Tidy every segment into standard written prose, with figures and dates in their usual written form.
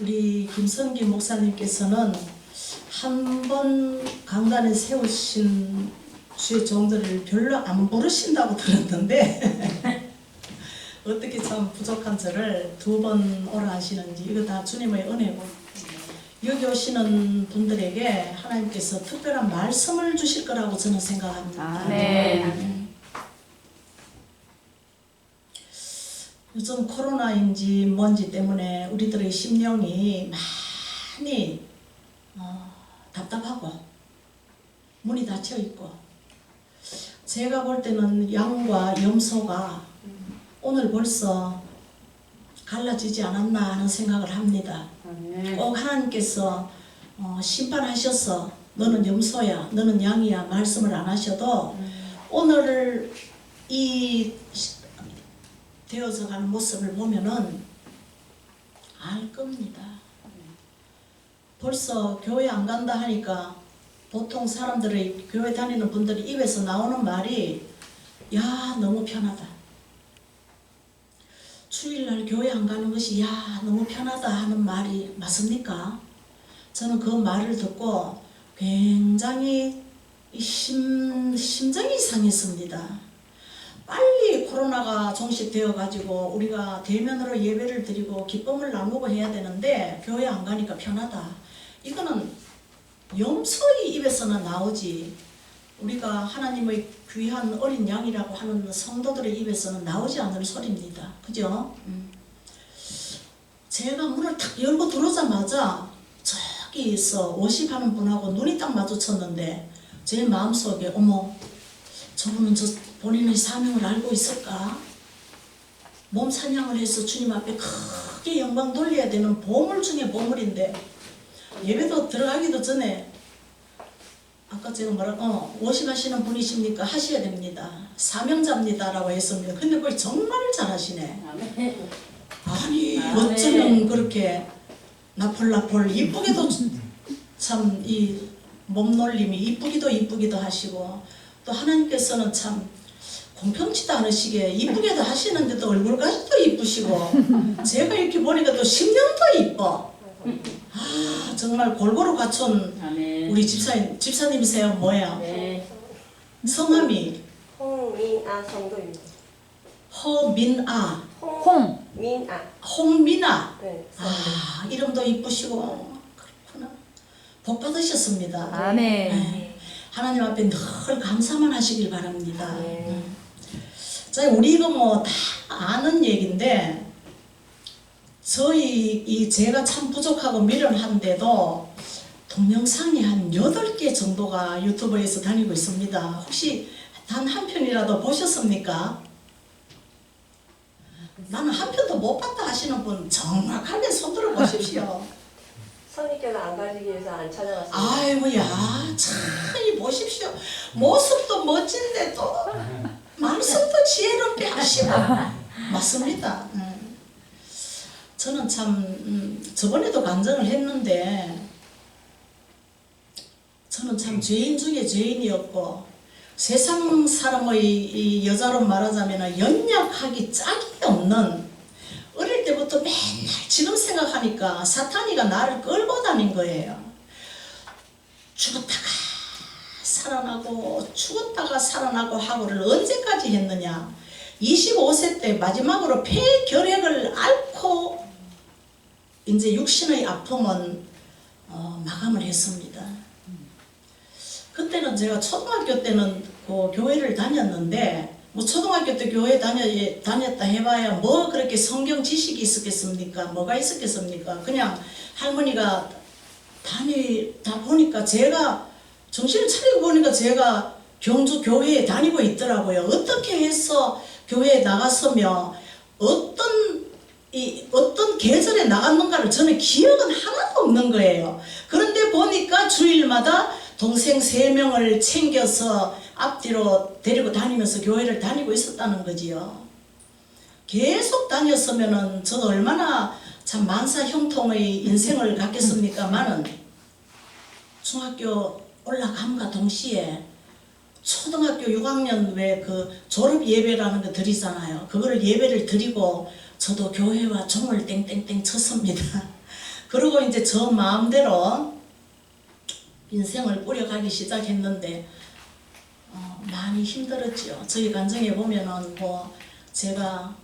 우리 김성기 목사님께서는 한 번 강단에 세우신 주의 종들을 별로 안 부르신다고 들었는데 어떻게 참 부족한 저를 두 번 오라 하시는지 이거 다 주님의 은혜고, 여기 오시는 분들에게 하나님께서 특별한 말씀을 주실 거라고 저는 생각합니다. 네. 요즘 코로나인지 뭔지 때문에 우리들의 심령이 많이 답답하고 문이 닫혀 있고, 제가 볼 때는 양과 염소가 오늘 벌써 갈라지지 않았나 하는 생각을 합니다. 꼭 하나님께서 심판하셔서 너는 염소야, 너는 양이야 말씀을 안 하셔도 오늘 이 되어져 가는 모습을 보면은 알 겁니다. 벌써 교회 안 간다 하니까 보통 사람들의, 교회 다니는 분들이 입에서 나오는 말이 야 너무 편하다, 주일날 교회 안 가는 것이 야 너무 편하다 하는 말이 맞습니까? 저는 그 말을 듣고 굉장히 심정이 상했습니다. 빨리 코로나가 종식되어 가지고 우리가 대면으로 예배를 드리고 기쁨을 나누고 해야 되는데 교회 안 가니까 편하다. 이거는 염소의 입에서나 나오지 우리가 하나님의 귀한 어린 양이라고 하는 성도들의 입에서는 나오지 않는 소리입니다. 그죠? 제가 문을 탁 열고 들어오자마자 저기서 워십하는 분하고 눈이 딱 마주쳤는데 제 마음속에 어머 저분은 저 본인의 사명을 알고 있을까? 몸 사냥을 해서 주님 앞에 크게 영광 돌려야 되는 보물 중에 보물인데 예배도 들어가기도 전에 아까 제가 워십하시는 분이십니까? 하셔야 됩니다. 사명자입니다 라고 했습니다. 근데 그걸 정말 잘하시네. 아니 어쩌면 그렇게 나폴나폴 이쁘게도 참 이 몸놀림이 이쁘기도 하시고, 또 하나님께서는 참 공평치도 않으시게 이쁘게도 하시는데도 얼굴까지도 이쁘시고 제가 이렇게 보니까 또 심령도 이뻐. 아 정말 골고루 갖춘 우리 집사님이세요? 뭐야? 네. 성함이 홍민아 성도입니다. 허민아. 홍민아. 홍민아. 네. 아 이름도 이쁘시고 그렇구나. 복 받으셨습니다. 아멘. 네. 하나님 앞에 늘 감사만 하시길 바랍니다. 네. 자, 우리 이거 뭐 다 아는 얘기인데 제가 참 부족하고 미련한데도 동영상이 한 8개 정도가 유튜브에서 다니고 있습니다. 혹시 단 한 편이라도 보셨습니까? 나는 한 편도 못 봤다 하시는 분 정확하게 손들어 보십시오. 선생님께서 안 가시기 위해서 안 찾아갔습니다. 아이고야 참 보십시오. 모습도 멋진데 또 말씀도 지혜롭게 하시고 맞습니다. 저는 참 저번에도 간증을 했는데 저는 참 죄인 중에 죄인이었고 세상 사람의 이 여자로 말하자면 연약하기 짝이 없는, 어릴 때부터 맨날 지금 생각하니까 사탄이가 나를 끌고 다닌 거예요. 죽었다가 살아나고 죽었다가 살아나고 하고를 언제까지 했느냐. 25세 때 마지막으로 폐결핵을 앓고 이제 육신의 아픔은 마감을 했습니다. 그때는 제가 초등학교 때는 그 교회를 다녔는데 뭐 초등학교 때 교회 다녔다 해봐야 뭐 그렇게 성경 지식이 있었겠습니까? 뭐가 있었겠습니까? 그냥 할머니가 다니다 보니까 제가 정신을 차리고 보니까 제가 경주 교회에 다니고 있더라고요. 어떻게 해서 교회에 나갔으며 어떤 계절에 나갔는가를 저는 기억은 하나도 없는 거예요. 그런데 보니까 주일마다 동생 3명을 챙겨서 앞뒤로 데리고 다니면서 교회를 다니고 있었다는 거지요. 계속 다녔으면은 저도 얼마나 참 만사 형통의 인생을 갖겠습니까마는 중학교 올라감과 동시에 초등학교 6학년 왜 그 졸업 예배라는 거 드리잖아요. 그거를 예배를 드리고 저도 교회와 종을 땡땡땡 쳤습니다. 그리고 이제 저 마음대로 인생을 꾸려가기 시작했는데 많이 힘들었죠. 저희 가정에 보면은 뭐 제가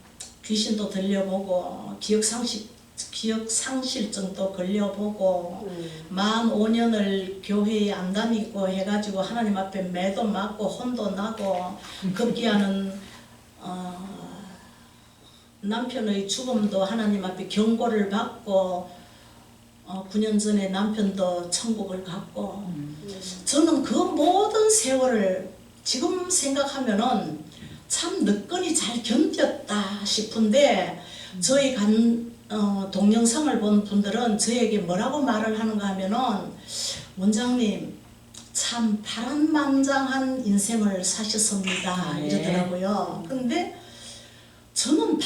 귀신도 들려보고 기억상실증도 걸려보고 만 5년을 교회에 안 다니고 해가지고 하나님 앞에 매도 맞고 혼도 나고 급기야는 남편의 죽음도 하나님 앞에 경고를 받고 9년 전에 남편도 천국을 갔고 저는 그 모든 세월을 지금 생각하면은 참 늦건이 잘 견뎠다 싶은데 저희 동영상을 본 분들은 저에게 뭐라고 말을 하는가 하면은 원장님 참 파란만장한 인생을 사셨습니다 이러더라고요. 근데 저는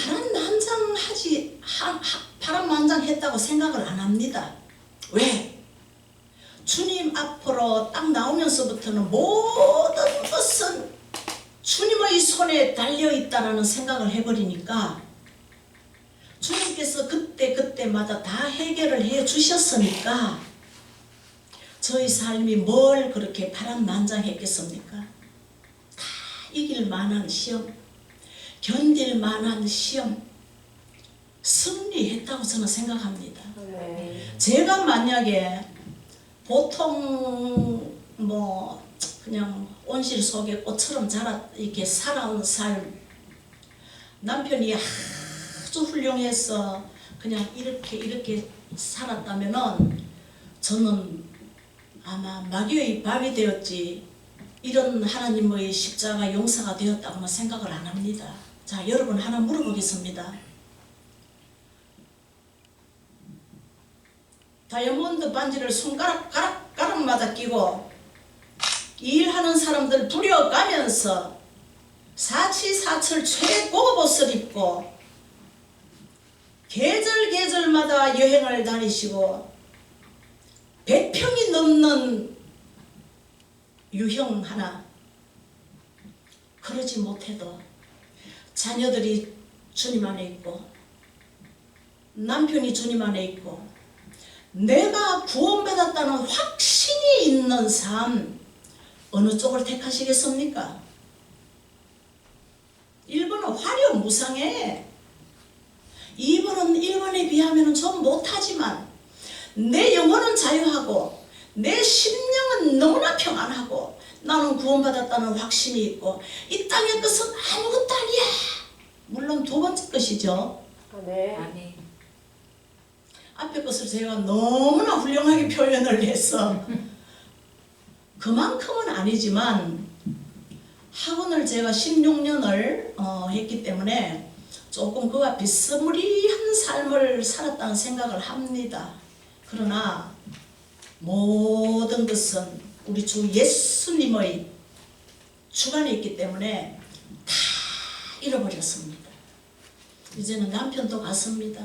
파란만장했다고 생각을 안 합니다. 왜? 주님 앞으로 딱 나오면서부터는 모든 것은 주님의 손에 달려있다라는 생각을 해버리니까 주님께서 그때마다 다 해결을 해 주셨으니까 저희 삶이 뭘 그렇게 파란만장했겠습니까? 다 이길 만한 시험, 견딜 만한 시험, 승리했다고 저는 생각합니다. 네. 제가 만약에 보통 뭐 그냥 온실 속의 꽃처럼 이렇게 살아온 삶, 남편이 아주 훌륭해서 그냥 이렇게 살았다면은 저는 아마 마귀의 밥이 되었지 이런 하나님의 십자가 용사가 되었다고는 생각을 안 합니다. 자, 여러분 하나 물어보겠습니다. 다이아몬드 반지를 가락마다 끼고 일하는 사람들 부려가면서 사치사철 최고급 옷을 입고 계절마다 여행을 다니시고 100평이 넘는 유형 하나, 그러지 못해도 자녀들이 주님 안에 있고 남편이 주님 안에 있고 내가 구원받았다는 확신이 있는 삶, 어느 쪽을 택하시겠습니까? 1번은 화려무상해. 2번은 1번에 비하면 좀 못하지만 내 영혼은 자유하고 내 심령은 너무나 평안하고 나는 구원받았다는 확신이 있고 이 땅의 것은 아무것도 아니야. 물론 두 번째 것이죠. 네. 아멘. 앞에 것을 제가 너무나 훌륭하게 표현을 해서 그만큼은 아니지만 학원을 제가 16년을 했기 때문에 조금 그와 비스무리한 삶을 살았다는 생각을 합니다. 그러나 모든 것은 우리 주 예수님의 주관에 있기 때문에 다 잃어버렸습니다. 이제는 남편도 갔습니다.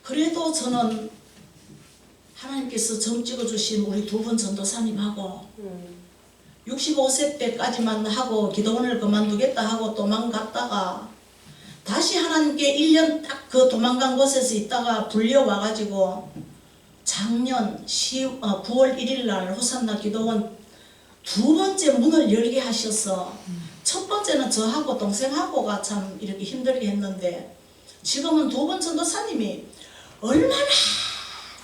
그래도 저는 하나님께서 점 찍어주신 우리 두 분 전도사님하고 65세 때까지만 하고 기도원을 그만두겠다 하고 도망갔다가 다시 하나님께 1년 딱 그 도망간 곳에서 있다가 불려와가지고 작년 9월 1일 날 호산나 기도원 두 번째 문을 열게 하셔서 첫 번째는 저하고 동생하고가 참 이렇게 힘들게 했는데 지금은 두 번 전도사님이 얼마나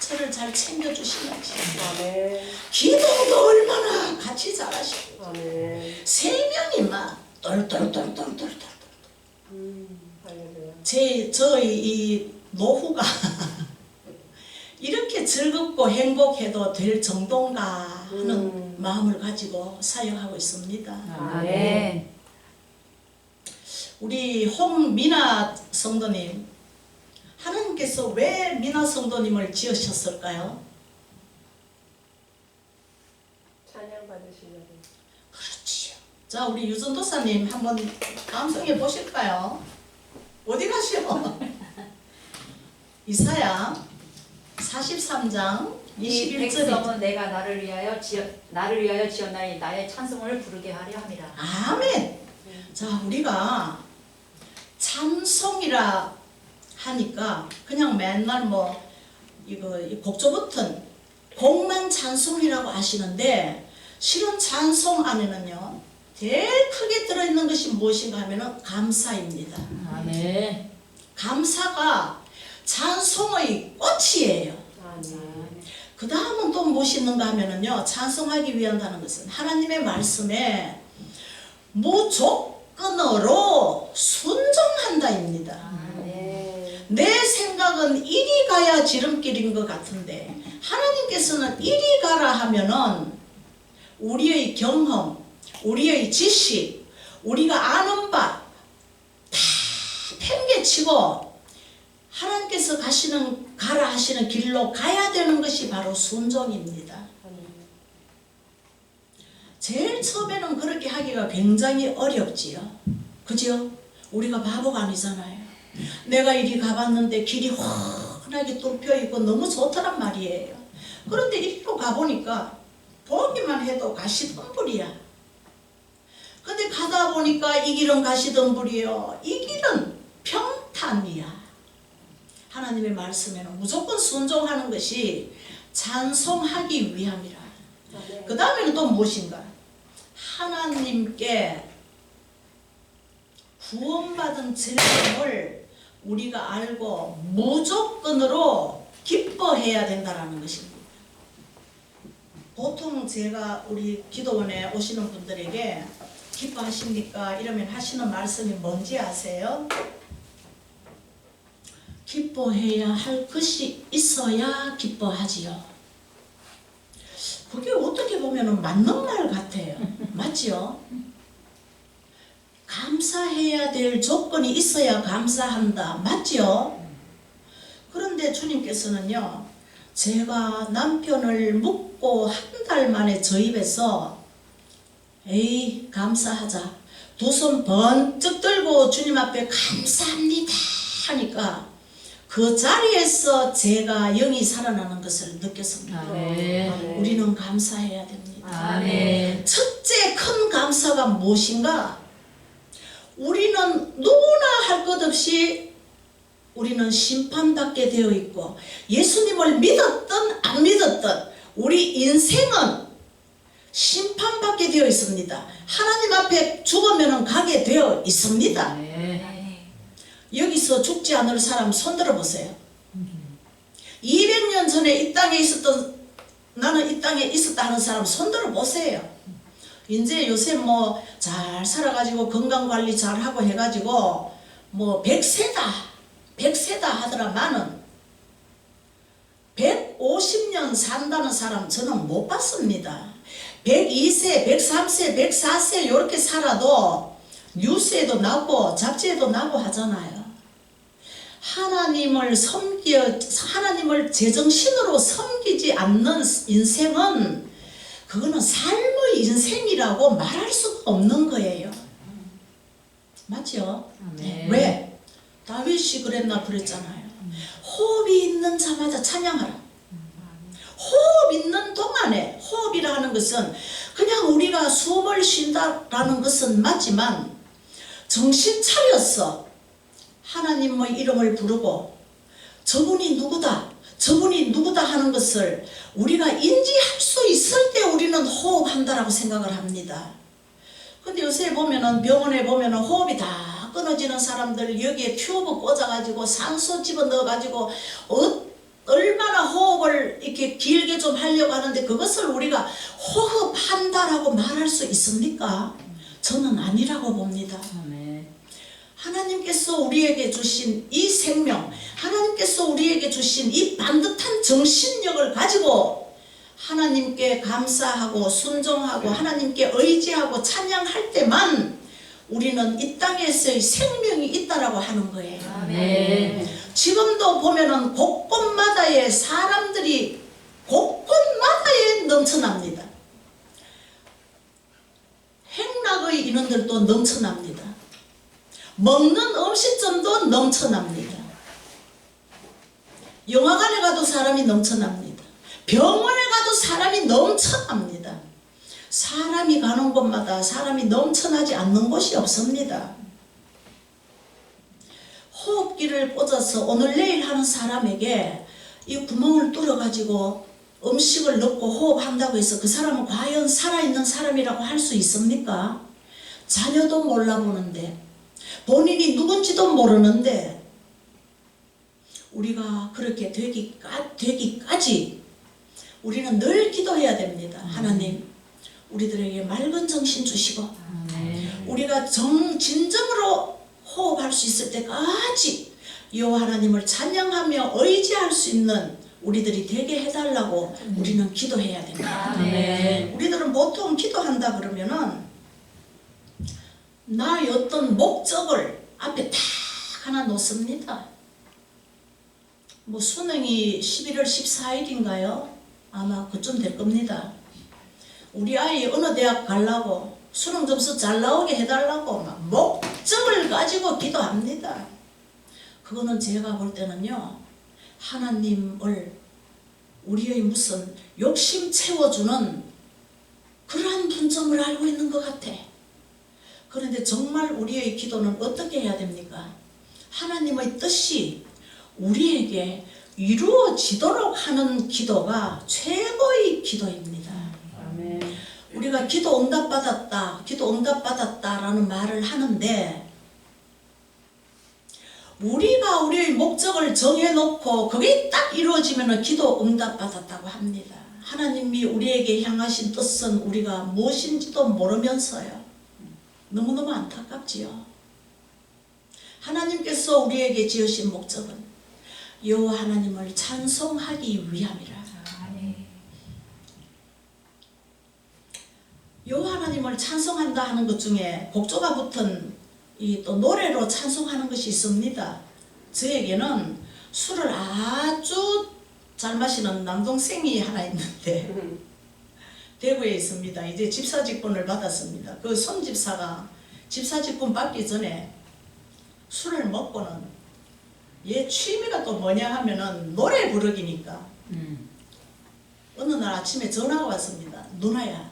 저를 잘 챙겨주시는지 아멘. 기도도 얼마나 같이 잘하시고 아멘. 세 명이 막 똘똘똘똘똘똘 할렐루야. 저희 이 노후가 이렇게 즐겁고 행복해도 될 정도인가 하는 마음을 가지고 사역하고 있습니다. 아멘. 우리 홍미나 성도님, 하나님께서 왜 미나 성도님을 지으셨을까요? 찬양 받으시려고. 그렇지요. 자, 우리 유전도사님 한번 감상해 보실까요? 어디 가시오? 이사야 43장 이 21절에 백성은 내가 나를 위하여 지었나니 나의 찬송을 부르게 하려 함이라. 아멘. 자, 우리가 찬송이라 하니까 그냥 맨날 뭐 이거 곡조 버튼 곡만 찬송이라고 하시는데 실은 찬송 안에는요 제일 크게 들어있는 것이 무엇인가 하면은 감사입니다. 아멘. 감사가 찬송의 꽃이에요. 아멘. 그 다음은 또 무엇이 있는가 하면은요 찬송하기 위한다는 것은 하나님의 말씀에 무조건으로 순종한다입니다. 아멘. 내 생각은 이리 가야 지름길인 것 같은데 하나님께서는 이리 가라 하면은 우리의 경험, 우리의 지식, 우리가 아는 바 다 팽개치고 하나님께서 가라 하시는 길로 가야 되는 것이 바로 순종입니다. 아멘. 제일 처음에는 그렇게 하기가 굉장히 어렵지요. 그죠? 우리가 바보가 아니잖아요. 내가 이리 가봤는데 길이 훤하게 뚫혀있고 너무 좋더란 말이에요. 그런데 이리로 가보니까 보기만 해도 가시덤불이야. 근데 가다 보니까 이 길은 가시덤불이요. 이 길은 평탄이야. 하나님의 말씀에는 무조건 순종하는 것이 찬송하기 위함이라. 아멘. 그 다음에는 또 무엇인가? 하나님께 구원받은 즐거움을 우리가 알고 무조건으로 기뻐해야 된다는 것입니다. 보통 제가 우리 기도원에 오시는 분들에게 기뻐하십니까? 이러면 하시는 말씀이 뭔지 아세요? 기뻐해야 할 것이 있어야 기뻐하지요. 그게 어떻게 보면 맞는 말 같아요. 맞지요? 감사해야 될 조건이 있어야 감사한다. 맞지요? 그런데 주님께서는요, 제가 남편을 묻고 한 달 만에 저 입에서 에이 감사하자 두 손 번쩍 들고 주님 앞에 감사합니다 하니까 그 자리에서 제가 영이 살아나는 것을 느꼈습니다. 아멘. 우리는 감사해야 됩니다. 아멘. 첫째 큰 감사가 무엇인가? 우리는 누구나 할 것 없이 우리는 심판받게 되어 있고 예수님을 믿었든 안 믿었든 우리 인생은 심판받게 되어 있습니다. 하나님 앞에 죽으면 가게 되어 있습니다. 아멘. 여기서 죽지 않을 사람 손들어 보세요. 200년 전에 이 땅에 있었던 나는 이 땅에 있었다 하는 사람 손들어 보세요. 이제 요새 뭐 잘 살아가지고 건강관리 잘하고 해가지고 뭐 100세다 하더라마는 150년 산다는 사람 저는 못 봤습니다. 102세, 103세, 104세 이렇게 살아도 뉴스에도 나고 잡지에도 나고 하잖아요. 하나님을 제정신으로 섬기지 않는 인생은 그거는 삶의 인생이라고 말할 수가 없는 거예요. 맞죠? 아멘. 왜? 다윗이 그랬잖아요. 호흡이 있는 자마다 찬양하라. 호흡 있는 동안에, 호흡이라 하는 것은 그냥 우리가 숨을 쉰다라는 것은 맞지만 정신 차려서 하나님의 이름을 부르고 저분이 누구다 하는 것을 우리가 인지할 수 있을 때 우리는 호흡한다라고 생각을 합니다. 근데 요새 보면은 병원에 보면은 호흡이 다 끊어지는 사람들 여기에 튜브 꽂아가지고 산소 집어넣어가지고 얼마나 호흡을 이렇게 길게 좀 하려고 하는데 그것을 우리가 호흡한다라고 말할 수 있습니까? 저는 아니라고 봅니다. 아멘. 하나님께서 우리에게 주신 이 생명, 하나님께서 우리에게 주신 이 반듯한 정신력을 가지고 하나님께 감사하고 순종하고 하나님께 의지하고 찬양할 때만 우리는 이 땅에서의 생명이 있다라고 하는 거예요. 아멘. 지금도 보면은 곳곳마다에 사람들이 곳곳마다에 넘쳐납니다. 행락의 인원들도 넘쳐납니다. 먹는 음식점도 넘쳐납니다. 영화관에 가도 사람이 넘쳐납니다. 병원에 가도 사람이 넘쳐납니다. 사람이 가는 곳마다 사람이 넘쳐나지 않는 곳이 없습니다. 호흡기를 꽂아서 오늘 내일 하는 사람에게 이 구멍을 뚫어가지고 음식을 넣고 호흡한다고 해서 그 사람은 과연 살아있는 사람이라고 할 수 있습니까? 자녀도 몰라보는데, 본인이 누군지도 모르는데, 우리가 그렇게 되기까지 우리는 늘 기도해야 됩니다. 하나님, 우리들에게 맑은 정신 주시고, 우리가 진정으로 호흡할 수 있을 때까지 여호와 하나님을 찬양하며 의지할 수 있는 우리들이 되게 해달라고 우리는 기도해야 됩니다. 우리들은 보통 기도한다 그러면은 나의 어떤 목적을 앞에 딱 하나 놓습니다. 뭐 수능이 11월 14일인가요? 아마 그쯤 될 겁니다. 우리 아이 어느 대학 가려고 수능 점수 잘 나오게 해달라고 막 목적을 가지고 기도합니다. 그거는 제가 볼 때는요, 하나님을 우리의 무슨 욕심 채워주는 그러한 분점을 알고 있는 것 같아. 그런데 정말 우리의 기도는 어떻게 해야 됩니까? 하나님의 뜻이 우리에게 이루어지도록 하는 기도가 최고의 기도입니다. 아멘. 우리가 기도 응답받았다, 기도 응답받았다라는 말을 하는데, 우리가 우리의 목적을 정해놓고 그게 딱 이루어지면 기도 응답받았다고 합니다. 하나님이 우리에게 향하신 뜻은 우리가 무엇인지도 모르면서요. 너무너무 안타깝지요. 하나님께서 우리에게 지으신 목적은 여호와 하나님을 찬송하기 위함이라. 여호와 하나님을 찬송한다 하는 것 중에 곡조가 붙은 이 또 노래로 찬송하는 것이 있습니다. 저에게는 술을 아주 잘 마시는 남동생이 하나 있는데 대구에 있습니다. 이제 집사직분을 받았습니다. 그 손집사가 집사직분 받기 전에 술을 먹고는 얘 취미가 또 뭐냐 하면은 노래 부르기니까 어느 날 아침에 전화가 왔습니다. 누나야,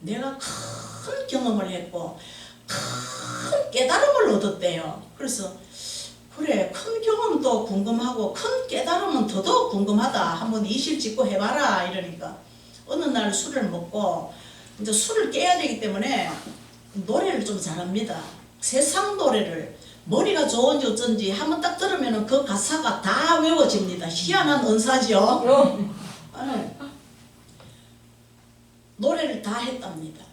내가 큰 경험을 했고 큰 깨달음을 얻었대요. 그래서 그래, 큰 경험도 궁금하고 큰 깨달음은 더더욱 궁금하다. 한번 이실직고 해봐라 이러니까 어느 날 술을 먹고 이제 술을 깨야 되기 때문에 노래를 좀 잘합니다. 세상 노래를 머리가 좋은지 어쩐지 한번 딱 들으면 그 가사가 다 외워집니다. 희한한 은사죠. 노래를 다 했답니다.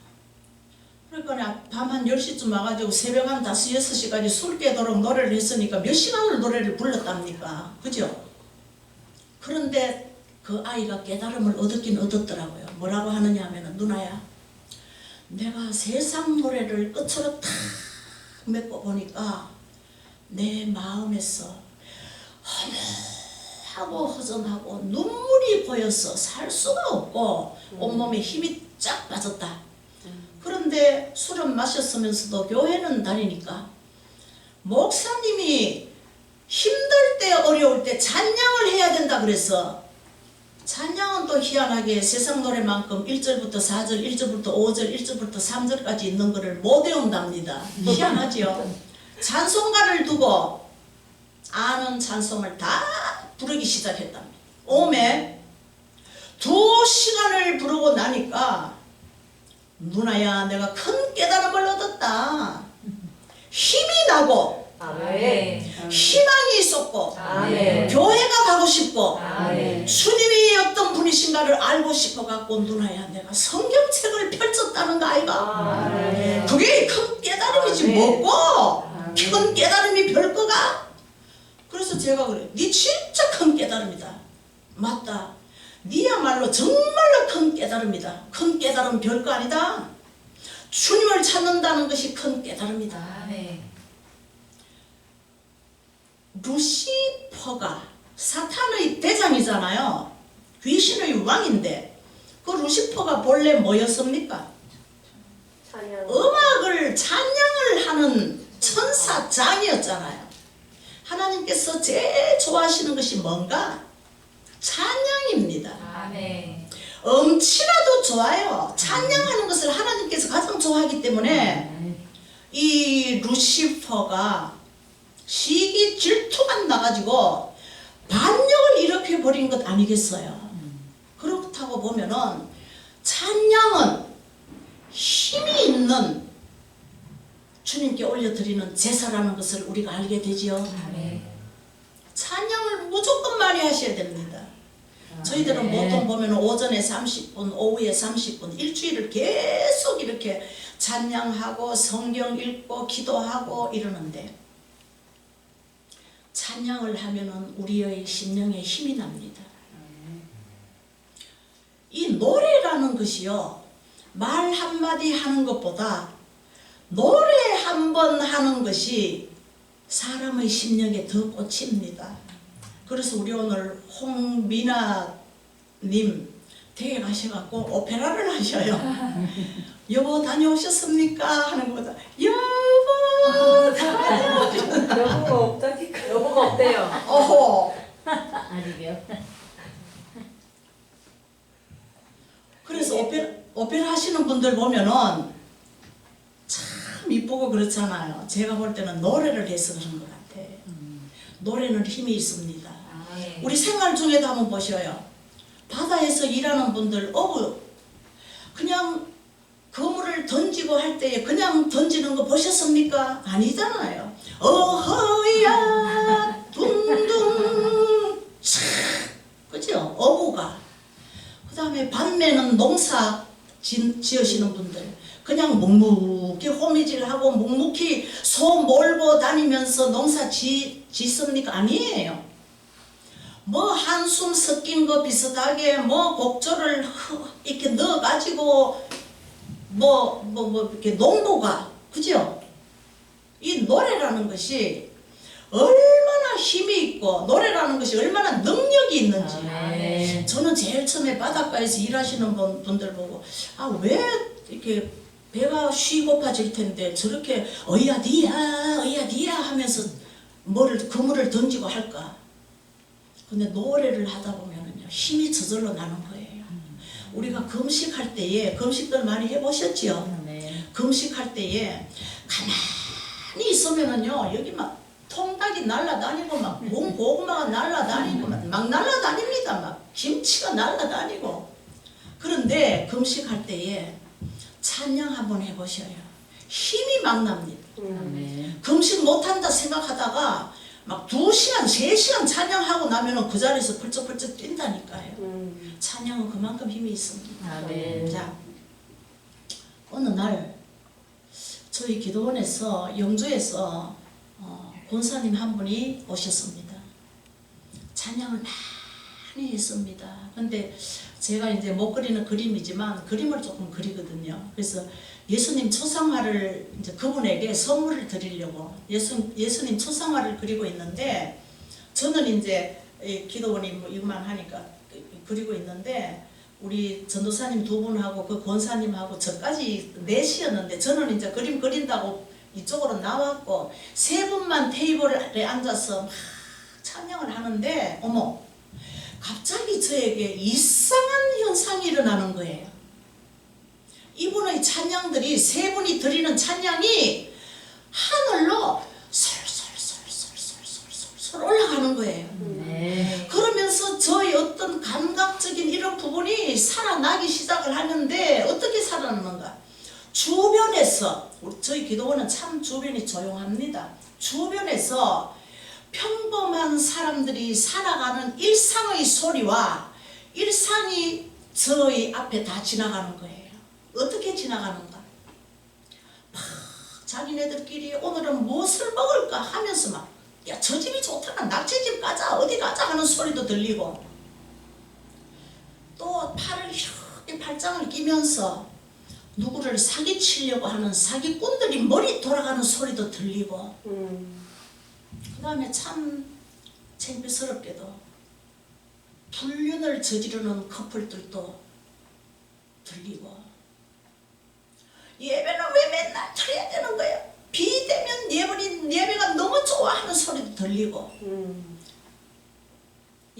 그러니까 밤 한 10시쯤 와가지고 새벽 한 5, 6시까지 술 깨도록 노래를 했으니까 몇 시간을 노래를 불렀답니까? 그죠? 그런데 그 아이가 깨달음을 얻었긴 얻었더라고요. 뭐라고 하느냐 하면은, 누나야, 내가 세상 노래를 끝으로 탁 맺고 보니까 내 마음에서 허무하고 허전하고 눈물이 보여서 살 수가 없고 온몸에 힘이 쫙 빠졌다. 그런데 술은 마셨으면서도 교회는 다니니까 목사님이 힘들 때 어려울 때 찬양을 해야 된다 그래서 찬양은 또 희한하게 세상 노래만큼 1절부터 4절, 1절부터 5절, 1절부터 3절까지 있는 것을 못 외운답니다. 희한하지요. 찬송가를 두고 아는 찬송을 다 부르기 시작했답니다. 오메 2시간을 부르고 나니까 누나야, 내가 큰 깨달음을 얻었다. 힘이 나고 아멘. 희망이 있었고 아멘. 교회가 가고 싶고 아멘. 주님이 어떤 분이신가를 알고 싶어갖고 누나야, 내가 성경책을 펼쳤다는 거 아이가. 아멘. 그게 큰 깨달음이지 아멘. 뭐고 아멘. 큰 깨달음이 별거가. 그래서 제가 그래, 니 진짜 큰 깨달음이다. 맞다. 니야말로 정말로 큰 깨달음이다. 큰 깨달음 별거 아니다. 주님을 찾는다는 것이 큰 깨달음이다. 루시퍼가 사탄의 대장이잖아요. 귀신의 왕인데 그 루시퍼가 본래 뭐였습니까? 찬양. 음악을 찬양을 하는 천사장이었잖아요. 하나님께서 제일 좋아하시는 것이 뭔가? 찬양입니다. 엄치라도 좋아요. 찬양하는 것을 하나님께서 가장 좋아하기 때문에 이 루시퍼가 시기 질투만 나가지고 반역을 일으켜 버린 것 아니겠어요? 그렇다고 보면은 찬양은 힘이 있는 주님께 올려드리는 제사라는 것을 우리가 알게 되지요. 찬양을 무조건 많이 하셔야 됩니다. 저희들은 보통 보면 오전에 30분, 오후에 30분, 일주일을 계속 이렇게 찬양하고 성경 읽고 기도하고 이러는데, 찬양을 하면은 우리의 심령에 힘이 납니다. 이 노래라는 것이요, 말 한마디 하는 것보다 노래 한 번 하는 것이 사람의 심령에 더 꽂힙니다. 그래서 우리 오늘 홍미나님 댁에 가셔갖고 오페라를 하셔요. 여보 다녀오셨습니까? 하는 것보다 여보 다녀오셨습니까? 여보가 없다니까. 여보가 없대요. 어허. 아직이요. 그래서 오페라 하시는 분들 보면은 참 이쁘고 그렇잖아요. 제가 볼 때는 노래를 해서 그런 것 같아. 노래는 힘이 있습니다. 우리 생활 중에도 한번 보셔요. 바다에서 일하는 분들 그냥 그물을 던지고 할 때에 그냥 던지는 거 보셨습니까? 아니잖아요. 어허야 둥둥 촥, 그죠? 어부가. 그 다음에 밤에는 농사 지으시는 분들 그냥 묵묵히 호미질하고 묵묵히 소 몰고 다니면서 농사 짓습니까? 아니에요. 뭐 한숨 섞인 거 비슷하게 뭐 곡조를 이렇게 넣어가지고 뭐 이렇게 농부가, 그죠? 이 노래라는 것이 얼마나 힘이 있고 노래라는 것이 얼마나 능력이 있는지. 저는 제일 처음에 바닷가에서 일하시는 분들 보고 왜 이렇게 배가 쉬 고파질 텐데 저렇게 어이야디야 하면서 그물을 던지고 할까. 근데 노래를 하다 보면은요 힘이 저절로 나는 거예요. 우리가 금식할 때에, 금식들 많이 해보셨지요? 금식할 때에 가만히 있으면은요 여기 막 통닭이 날아다니고 막 고구마가 날아다니고 막 날아다닙니다. 막 김치가 날아다니고. 그런데 금식할 때에 찬양 한번 해보셔요. 힘이 막 납니다. 금식 못한다 생각하다가 막 2시간, 3시간 찬양하고 나면은 그 자리에서 펄쩍펄쩍 뛴다니까요. 찬양은 그만큼 힘이 있습니다. 자, 어느 날 저희 기도원에서 영주에서 권사님 한 분이 오셨습니다. 찬양을 많이 했습니다. 근데 제가 이제 못 그리는 그림이지만 그림을 조금 그리거든요. 그래서 예수님 초상화를 이제 그분에게 선물을 드리려고 예수님 초상화를 그리고 있는데, 저는 이제 기도원이 뭐 이것만 하니까 그리고 있는데 우리 전도사님 2분하고 그 권사님하고 저까지 넷이었는데 저는 이제 그림 그린다고 이쪽으로 나왔고 3분만 테이블에 앉아서 막 찬양을 하는데 갑자기 저에게 이상한 현상이 일어나는 거예요. 이분의 찬양들이 3분이 드리는 찬양이 하늘로 솔솔솔솔솔솔솔 올라가는 거예요. 그러면서 저의 어떤 감각적인 이런 부분이 살아나기 시작을 하는데 어떻게 살아나는가? 주변에서 저희 기도원은 참 주변이 조용합니다. 주변에서 평범한 사람들이 살아가는 일상의 소리와 일상이 저희 앞에 다 지나가는 거예요. 어떻게 지나가는가? 막 자기네들끼리 오늘은 무엇을 먹을까 하면서 막 야, 저 집이 좋더라, 낙지집 가자, 어디 가자 하는 소리도 들리고, 또 팔을 이렇게 팔짱을 끼면서 누구를 사기치려고 하는 사기꾼들이 머리 돌아가는 소리도 들리고, 그 다음에 참 창피스럽게도 불륜을 저지르는 커플들도 들리고, 예배는 왜 맨날 드려야 되는 거예요? 비대면 예배가 너무 좋아하는 소리도 들리고,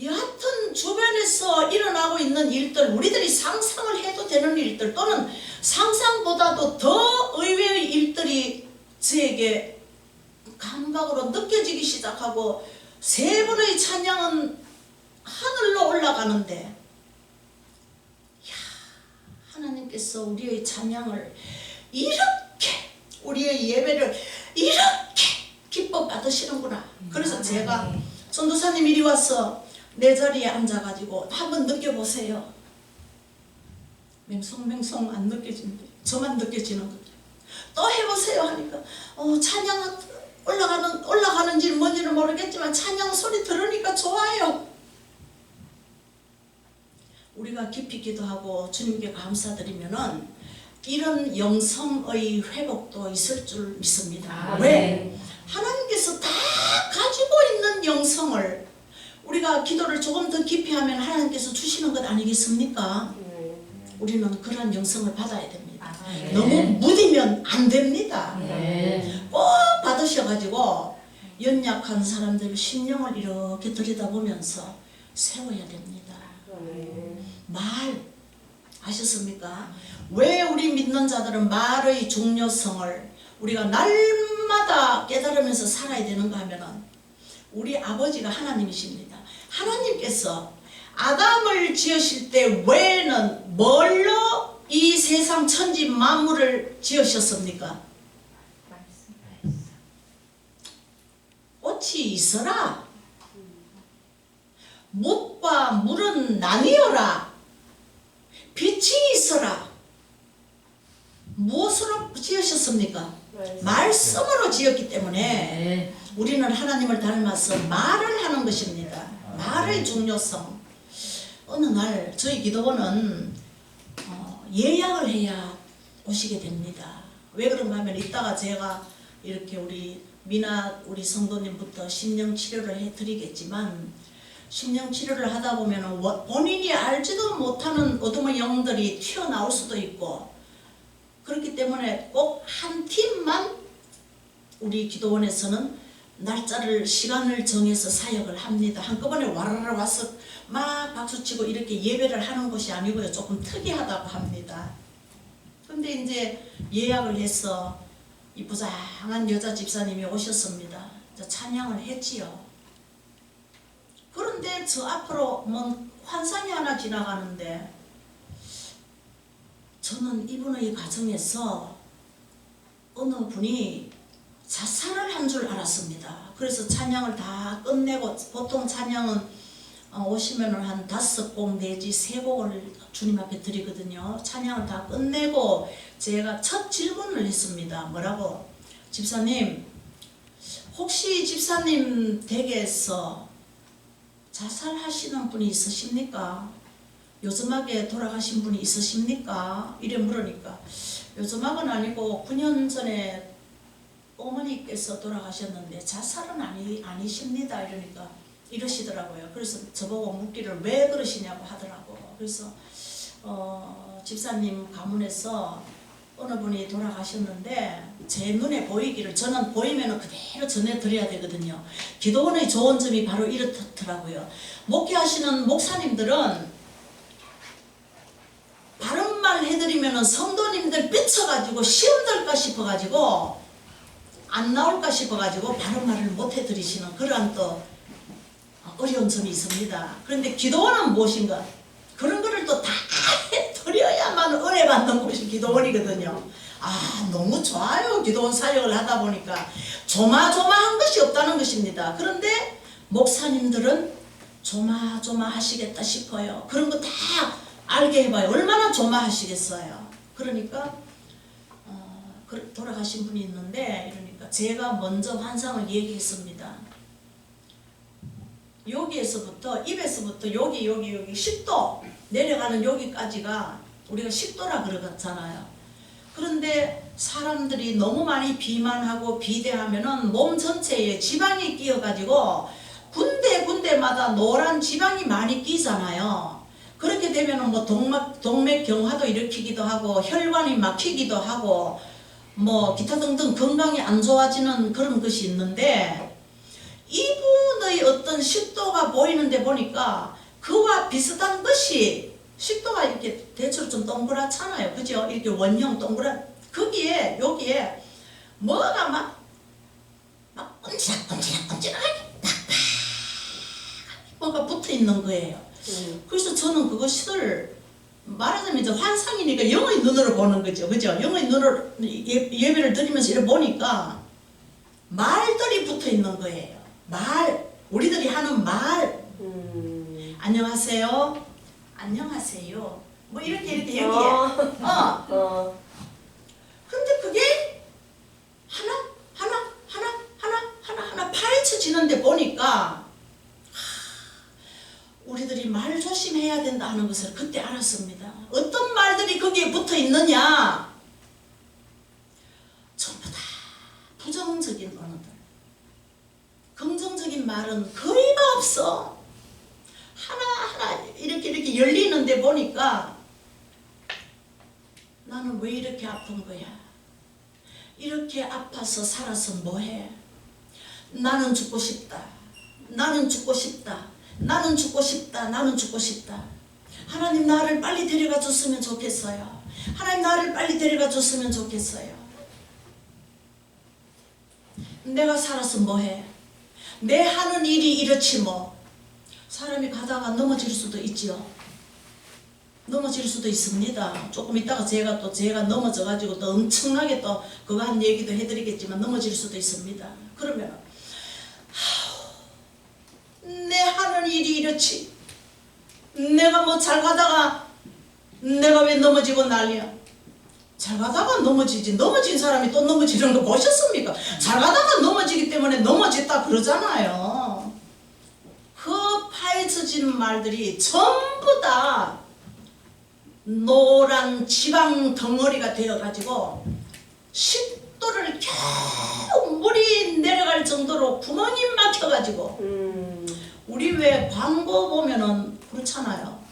여하튼 주변에서 일어나고 있는 일들, 우리들이 상상을 해도 되는 일들 또는 상상보다도 더 의외의 일들이 저에게 감각으로 느껴지기 시작하고 세 번의 찬양은 하늘로 올라가는데 야, 하나님께서 우리의 찬양을 이렇게 우리의 예배를 이렇게 기뻐 받으시는구나. 그래서 제가 전도사님 이리 와서 내 자리에 앉아가지고 한번 느껴보세요. 맹성맹성 안 느껴지는데 저만 느껴지는 거죠. 또 해보세요 하니까 찬양 올라가는지는 뭔지는 모르겠지만 찬양 소리 들으니까 좋아요. 우리가 깊이 기도하고 주님께 감사드리면은 이런 영성의 회복도 있을 줄 믿습니다. 왜? 하나님께서 다 가지고 있는 영성을 우리가 기도를 조금 더 깊이 하면 하나님께서 주시는 것 아니겠습니까? 우리는 그러한 영성을 받아야 됩니다. 너무 무디면 안 됩니다. 꼭 받으셔가지고 연약한 사람들 심령을 이렇게 들여다보면서 세워야 됩니다. 말 아셨습니까? 왜 우리 믿는 자들은 말의 중요성을 우리가 날마다 깨달으면서 살아야 되는가 하면은 우리 아버지가 하나님이십니다. 하나님께서 아담을 지으실 때 왜는 뭘로 이 세상 천지 만물을 지으셨습니까? 꽃이 있어라. 뭇과 물은 나뉘어라. 빛이 있어라. 무엇으로 지으셨습니까? 말씀으로 지었기 때문에 우리는 하나님을 닮아서 말을 하는 것입니다. 말의 중요성. 어느 날 저희 기도원은 예약을 해야 오시게 됩니다. 왜 그런가 하면 이따가 제가 이렇게 우리 우리 성도님부터 심령치료를 해드리겠지만 심령치료를 하다 보면 본인이 알지도 못하는 어둠의 영들이 튀어나올 수도 있고 그렇기 때문에 꼭 한 팀만 우리 기도원에서는 날짜를 시간을 정해서 사역을 합니다. 한꺼번에 와라라 와서 막 박수치고 이렇게 예배를 하는 것이 아니고요. 조금 특이하다고 합니다. 근데 이제 예약을 해서 이 부장한 여자 집사님이 오셨습니다. 찬양을 했지요. 그런데 저 앞으로 뭔 환상이 하나 지나가는데 저는 이분의 가정에서 어느 분이 자살을 한 줄 알았습니다. 그래서 찬양을 다 끝내고 보통 찬양은 오시면 한 5곡 내지 3곡을 주님 앞에 드리거든요. 찬양을 다 끝내고 제가 첫 질문을 했습니다. 뭐라고? 집사님, 혹시 집사님 댁에서 자살하시는 분이 있으십니까? 요즘하게 돌아가신 분이 있으십니까? 이래 물으니까 요즘하고는 아니고 9년 전에 어머니께서 돌아가셨는데 자살은 아니십니다. 이러니까 이러시더라고요. 그래서 저보고 묻기를 왜 그러시냐고 하더라고. 그래서 집사님 가문에서 어느 분이 돌아가셨는데 제 눈에 보이기를 저는 보이면 그대로 전해드려야 되거든요. 기도원의 좋은 점이 바로 이렇더라고요. 목회하시는 목사님들은 바른 말 해드리면 성도님들 삐쳐가지고 시험 들까 싶어가지고 안 나올까 싶어가지고 바른 말을 못 해드리시는 그러한 또 어려운 점이 있습니다. 그런데 기도원은 무엇인가? 그런 거를 또 다 해드려야만 은혜 받는 곳이 기도원이거든요. 너무 좋아요. 기도원 사역을 하다 보니까 조마조마한 것이 없다는 것입니다. 그런데 목사님들은 조마조마하시겠다 싶어요. 그런 거 다 알게 해봐요. 얼마나 조마하시겠어요. 그러니까 돌아가신 분이 있는데 이러니까 제가 먼저 환상을 얘기했습니다. 여기에서부터 입에서부터 여기 10도 내려가는 여기까지가 우리가 10도라 그러잖아요. 그런데 사람들이 너무 많이 비만하고 비대하면은 몸 전체에 지방이 끼어가지고 군데군데마다 노란 지방이 많이 끼잖아요. 그렇게 되면은 뭐 동맥경화도 일으키기도 하고 혈관이 막히기도 하고 뭐 기타 등등 건강이 안 좋아지는 그런 것이 있는데 이분의 어떤 식도가 보이는데 보니까 그와 비슷한 것이 식도가 이렇게 대체로 좀 동그랗잖아요. 그죠? 이렇게 원형 동그란 여기에 뭐가 막 꼼지락하게 팍팍 뭐가 붙어 있는 거예요. 그래서 저는 그것을 말하자면 이제 환상이니까 영의 눈으로 보는 거죠. 그죠? 영의 눈으로 예배를 드리면서 이렇게 보니까 말들이 붙어 있는 거예요. 말, 우리들이 하는 말. 안녕하세요. 안녕하세요. 뭐 이렇게 얘기해. 근데 그게 하나 파헤쳐지는데 보니까 우리들이 말 조심해야 된다 하는 것을 그때 알았습니다. 어떤 말들이 거기에 붙어 있느냐? 전부 다 부정적인 언어들. 긍정적인 말은 거의가 없어. 하나하나 이렇게 열리는데 보니까 나는 왜 이렇게 아픈 거야? 이렇게 아파서 살아서 뭐해? 나는 죽고 싶다. 나는 죽고 싶다. 나는 죽고 싶다. 나는 죽고 싶다. 하나님 나를 빨리 데려가 줬으면 좋겠어요. 하나님 나를 빨리 데려가 줬으면 좋겠어요. 내가 살아서 뭐해? 내 하는 일이 이렇지 뭐. 사람이 가다가 넘어질 수도 있지요. 넘어질 수도 있습니다. 조금 있다가 제가 넘어져가지고 또 엄청나게 또 그거 한 얘기도 해드리겠지만 넘어질 수도 있습니다. 그러면 내 하는 일이 이렇지. 내가 뭐 잘 가다가 내가 왜 넘어지고 난리야. 잘 가다가 넘어지지. 넘어진 사람이 또 넘어지는 거 보셨습니까? 잘 가다가 넘어지기 때문에 넘어졌다 그러잖아요. 그 파헤쳐진 말들이 전부 다 노란 지방 덩어리가 되어가지고 식도를 겨우 물이 내려갈 정도로 구멍이 막혀가지고 우리 왜 광고 보면은 그렇잖아요.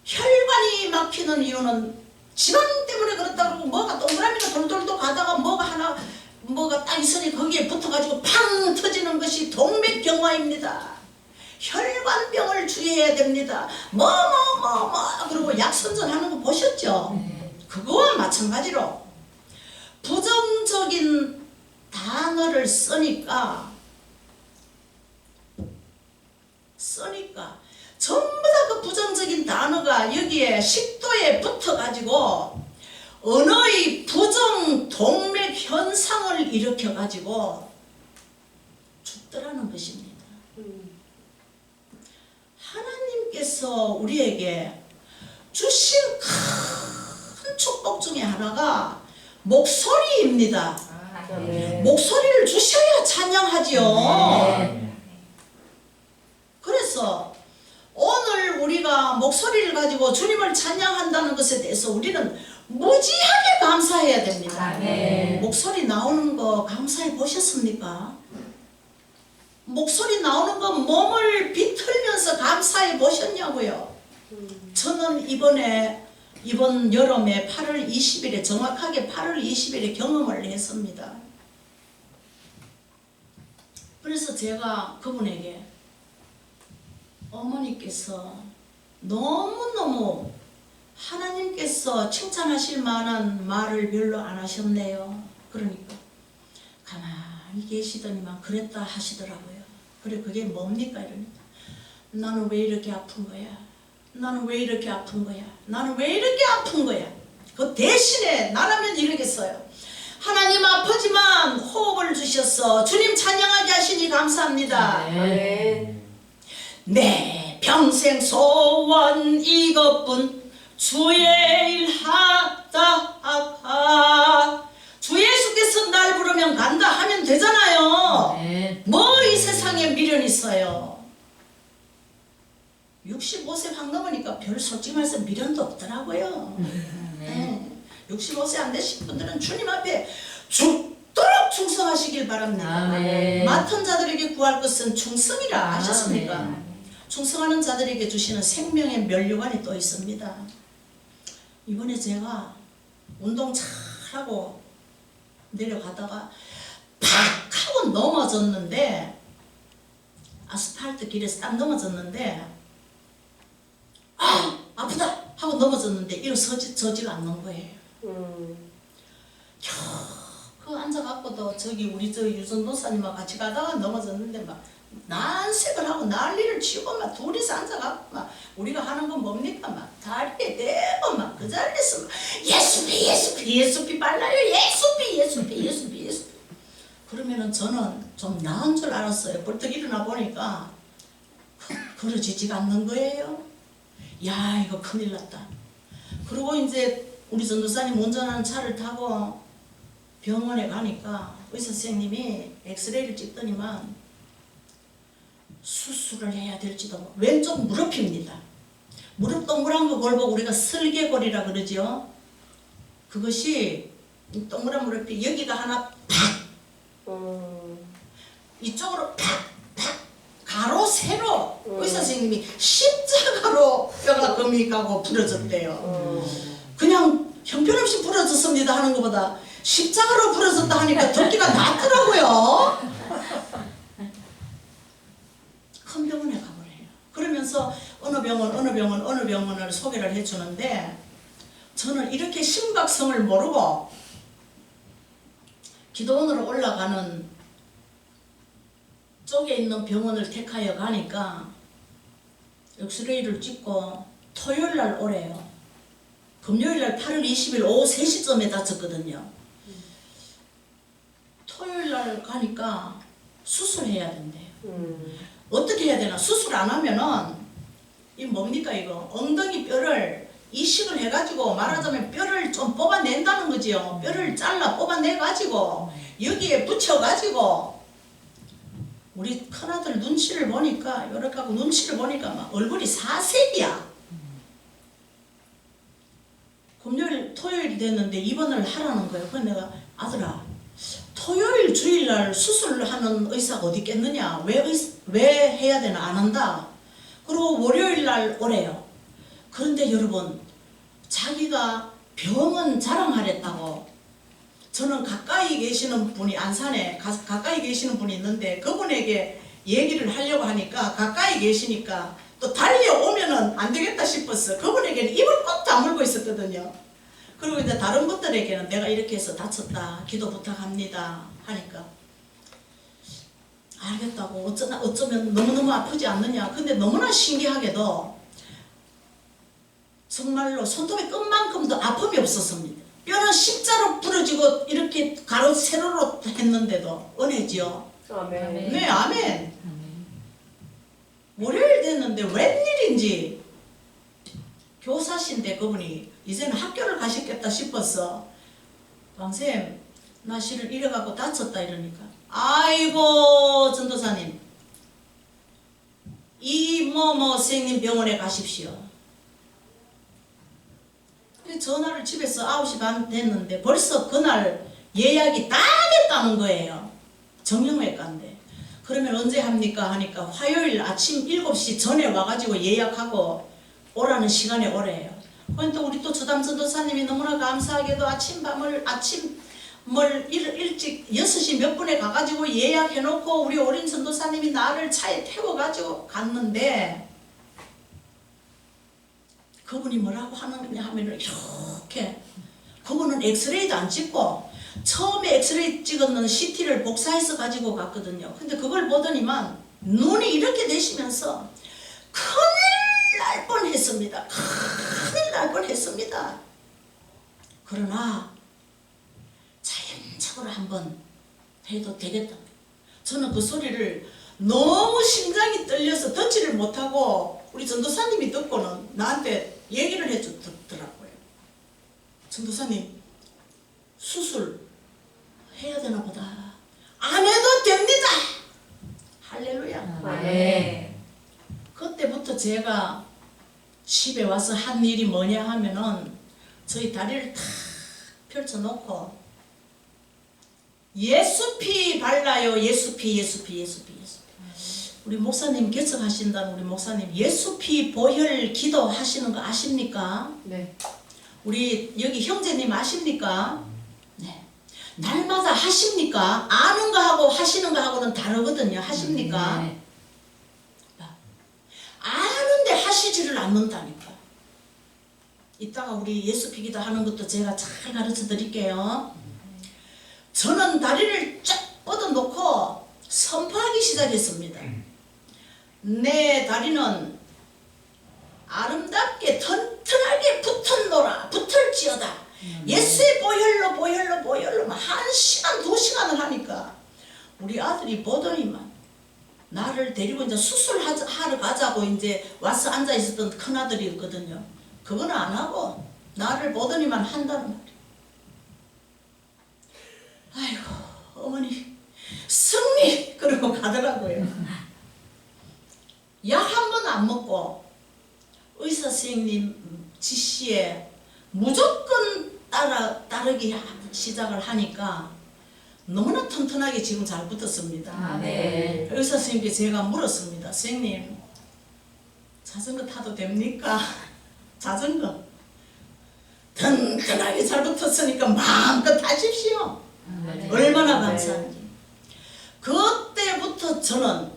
혈관이 막히는 이유는 지방 때문에 그렇다 그러고 뭐가 동그라미가 돌돌돌 가다가 뭐가 딱 있으니 거기에 붙어가지고 팡 터지는 것이 동맥경화입니다. 혈관병을 주의해야 됩니다. 그리고 약 선전하는 거 보셨죠? 그거와 마찬가지로 부정적인 단어를 쓰니까 전부 다 그 부정적인 단어가 여기에 식도에 붙어가지고 언어의 부정 동맥 현상을 일으켜가지고 죽더라는 것입니다. 하나님께서 우리에게 주신 큰 축복 중에 하나가 목소리입니다. 목소리를 주셔야 찬양하지요. 그래서 오늘 우리가 목소리를 가지고 주님을 찬양한다는 것에 대해서 우리는 무지하게 감사해야 됩니다. 목소리 나오는 거 감사해 보셨습니까? 목소리 나오는 거 몸을 비틀면서 감사해 보셨냐고요? 저는 이번 여름에 8월 20일에 정확하게 8월 20일에 경험을 했습니다. 그래서 제가 그분에게 어머니께서 너무너무 하나님께서 칭찬하실 만한 말을 별로 안 하셨네요. 그러니까 가만히 계시더니만 그랬다 하시더라고요. 그래 그게 뭡니까? 이러니까 나는 왜 이렇게 아픈 거야? 나는 왜 이렇게 아픈 거야? 나는 왜 이렇게 아픈 거야? 그 대신에 나라면 이러겠어요. 하나님 아프지만 호흡을 주셔서 주님 찬양하게 하시니 감사합니다. 내 평생 소원 이것뿐 주의 일 하다. 주 예수께서 날 부르면 간다 하면 되잖아요. 뭐 이 세상에 미련 있어요. 65세 확 넘으니까 별 솔직히 말해서 미련도 없더라고요. 65세 안 되신 분들은 주님 앞에 죽도록 충성하시길 바랍니다. 맡은 자들에게 구할 것은 충성이라 하셨습니까? 충성하는 자들에게 주시는 생명의 면류관이 또 있습니다. 이번에 제가 운동 잘하고 내려가다가 팍 하고 넘어졌는데 아스팔트 길에서 딱 넘어졌는데 아프다 하고 넘어졌는데 일어서지가 않는 거예요. 겨우 앉아갖고도 하고도 저기 우리 저 유전도사님하고 같이 가다가 넘어졌는데 막 난색을 하고 난리를 치고 막 둘이서 앉아갖고 막 우리가 하는 건 뭡니까 막 다리에 대고 막 그 자리에서 막 예수피 예수피 예수피 발라요 예수피 예수피 예수피 예수피. 그러면은 저는 좀 나은 줄 알았어요. 벌떡 일어나 보니까 그러지지가 않는 거예요. 야 이거 큰일 났다. 그리고 이제 우리 전도사님 운전하는 차를 타고 병원에 가니까 의사 선생님이 엑스레이를 찍더니만 수술을 해야 될지도 왼쪽 무릎입니다. 무릎 동그란 거 골고 우리가 설계골이라 그러죠. 그것이 동그란 무릎이 여기가 하나 팍 이쪽으로 팍팍 가로 세로 의사 선생님이 십자가로 뼈가 금이 가고 부러졌대요. 그냥 형편없이 부러졌습니다 하는 것보다 십자가로 부러졌다 하니까 듣기가 낫더라고요. 큰 병원에 가버려요. 그러면서 어느 병원을 소개를 해주는데 저는 이렇게 심각성을 모르고 기도원으로 올라가는 쪽에 있는 병원을 택하여 가니까 엑스레이를 찍고 토요일날 오래요. 금요일날 8월 20일 오후 3시쯤에 다쳤거든요. 토요일날 가니까 수술해야 된대요. 어떻게 해야 되나? 수술 안 하면은 이 뭡니까 이거 엉덩이 뼈를 이식을 해가지고 말하자면 뼈를 좀 뽑아낸다는 거지요. 뼈를 잘라 뽑아내가지고 여기에 붙여가지고 우리 큰아들 눈치를 보니까 이렇게 하고 눈치를 보니까 막 얼굴이 사색이야. 금요일 토요일 됐는데 입원을 하라는 거예요. 그래서 내가 아들아 토요일 주일날 수술하는 의사가 어디 있겠느냐, 왜 해야 되나 안 한다. 그리고 월요일날 오래요. 그런데 여러분 자기가 병원 자랑하랬다고 저는 가까이 계시는 분이 안산에 가까이 계시는 분이 있는데 그분에게 얘기를 하려고 하니까 가까이 계시니까 또 달려오면은 안 되겠다 싶었어. 그분에게는 입을 꼭 다물고 있었거든요. 그리고 이제 다른 분들에게는 내가 이렇게 해서 다쳤다 기도 부탁합니다 하니까 알겠다고 어쩌면 너무너무 아프지 않느냐. 근데 너무나 신기하게도 정말로 손톱의 끝만큼도 아픔이 없었습니다. 뼈는 십자로 부러지고 이렇게 가로 세로로 했는데도 은혜지요. 아멘. 네 아멘. 월요일 됐는데 웬일인지 교사신데 그분이 이제는 학교를 가셨겠다 싶었어. 강쌤 나 실을 이래갖고 다쳤다 이러니까 아이고 전도사님 이 뭐뭐 선생님 병원에 가십시오. 전화를 집에서 9시 반 됐는데 벌써 그날 예약이 다 됐다는 거예요. 정형외과인데. 그러면 언제 합니까 하니까 화요일 아침 7시 전에 와가지고 예약하고 오라는 시간에 오래요. 그러니까 우리 또 주담 전도사님이 너무나 감사하게도 일찍 6시 몇 분에 가가지고 예약해놓고 우리 어린 전도사님이 나를 차에 태워가지고 갔는데 그분이 뭐라고 하느냐 하면은 이렇게 그분은 엑스레이도 안 찍고 처음에 엑스레이 찍었는 CT를 복사해서 가지고 갔거든요. 근데 그걸 보더니만 눈이 이렇게 되시면서 큰일 날 뻔했습니다. 큰일 날 뻔했습니다. 그러나 자연적으로 한번 해도 되겠다. 저는 그 소리를 너무 심장이 떨려서 듣지를 못하고 우리 전도사님이 듣고는 나한테 얘기를 해주더라고요. 전도사님 수술 해야 되나 보다. 안 해도 됩니다. 할렐루야. 네. 그때부터 제가 집에 와서 한 일이 뭐냐 하면은 저희 다리를 탁 펼쳐놓고 예수피 발라요. 예수피. 우리 목사님 개척하신다는 우리 목사님 예수피 보혈 기도 하시는 거 아십니까? 네. 우리 여기 형제님 아십니까? 네. 날마다 하십니까? 아는 거하고 하시는 거하고는 다르거든요. 하십니까? 네. 아는데 하시지를 않는다니까. 이따가 우리 예수피 기도 하는 것도 제가 잘 가르쳐 드릴게요. 저는 다리를 쫙 뻗어놓고 선포하기 시작했습니다. 내 다리는 아름답게 튼튼하게 붙을지어다. 예수의 보혈로 보혈로 보혈로 1시간 2시간을 하니까 우리 아들이 보더니만 나를 데리고 이제 수술하러 가자고 이제 와서 앉아 있었던 큰 아들이 있거든요. 그건 안 하고 나를 보더니만 한다는 말이에요. 아이고 어머니 승리 그러고 가더라고요. 약 한 번 안 먹고 의사 선생님 지시에 무조건 따르기 시작을 하니까 너무나 튼튼하게 지금 잘 붙었습니다. 아멘. 의사 선생님께 제가 물었습니다. 선생님 자전거 타도 됩니까? 자전거 튼튼하게 잘 붙었으니까 마음껏 타십시오. 얼마나 감사한지. 그때부터 저는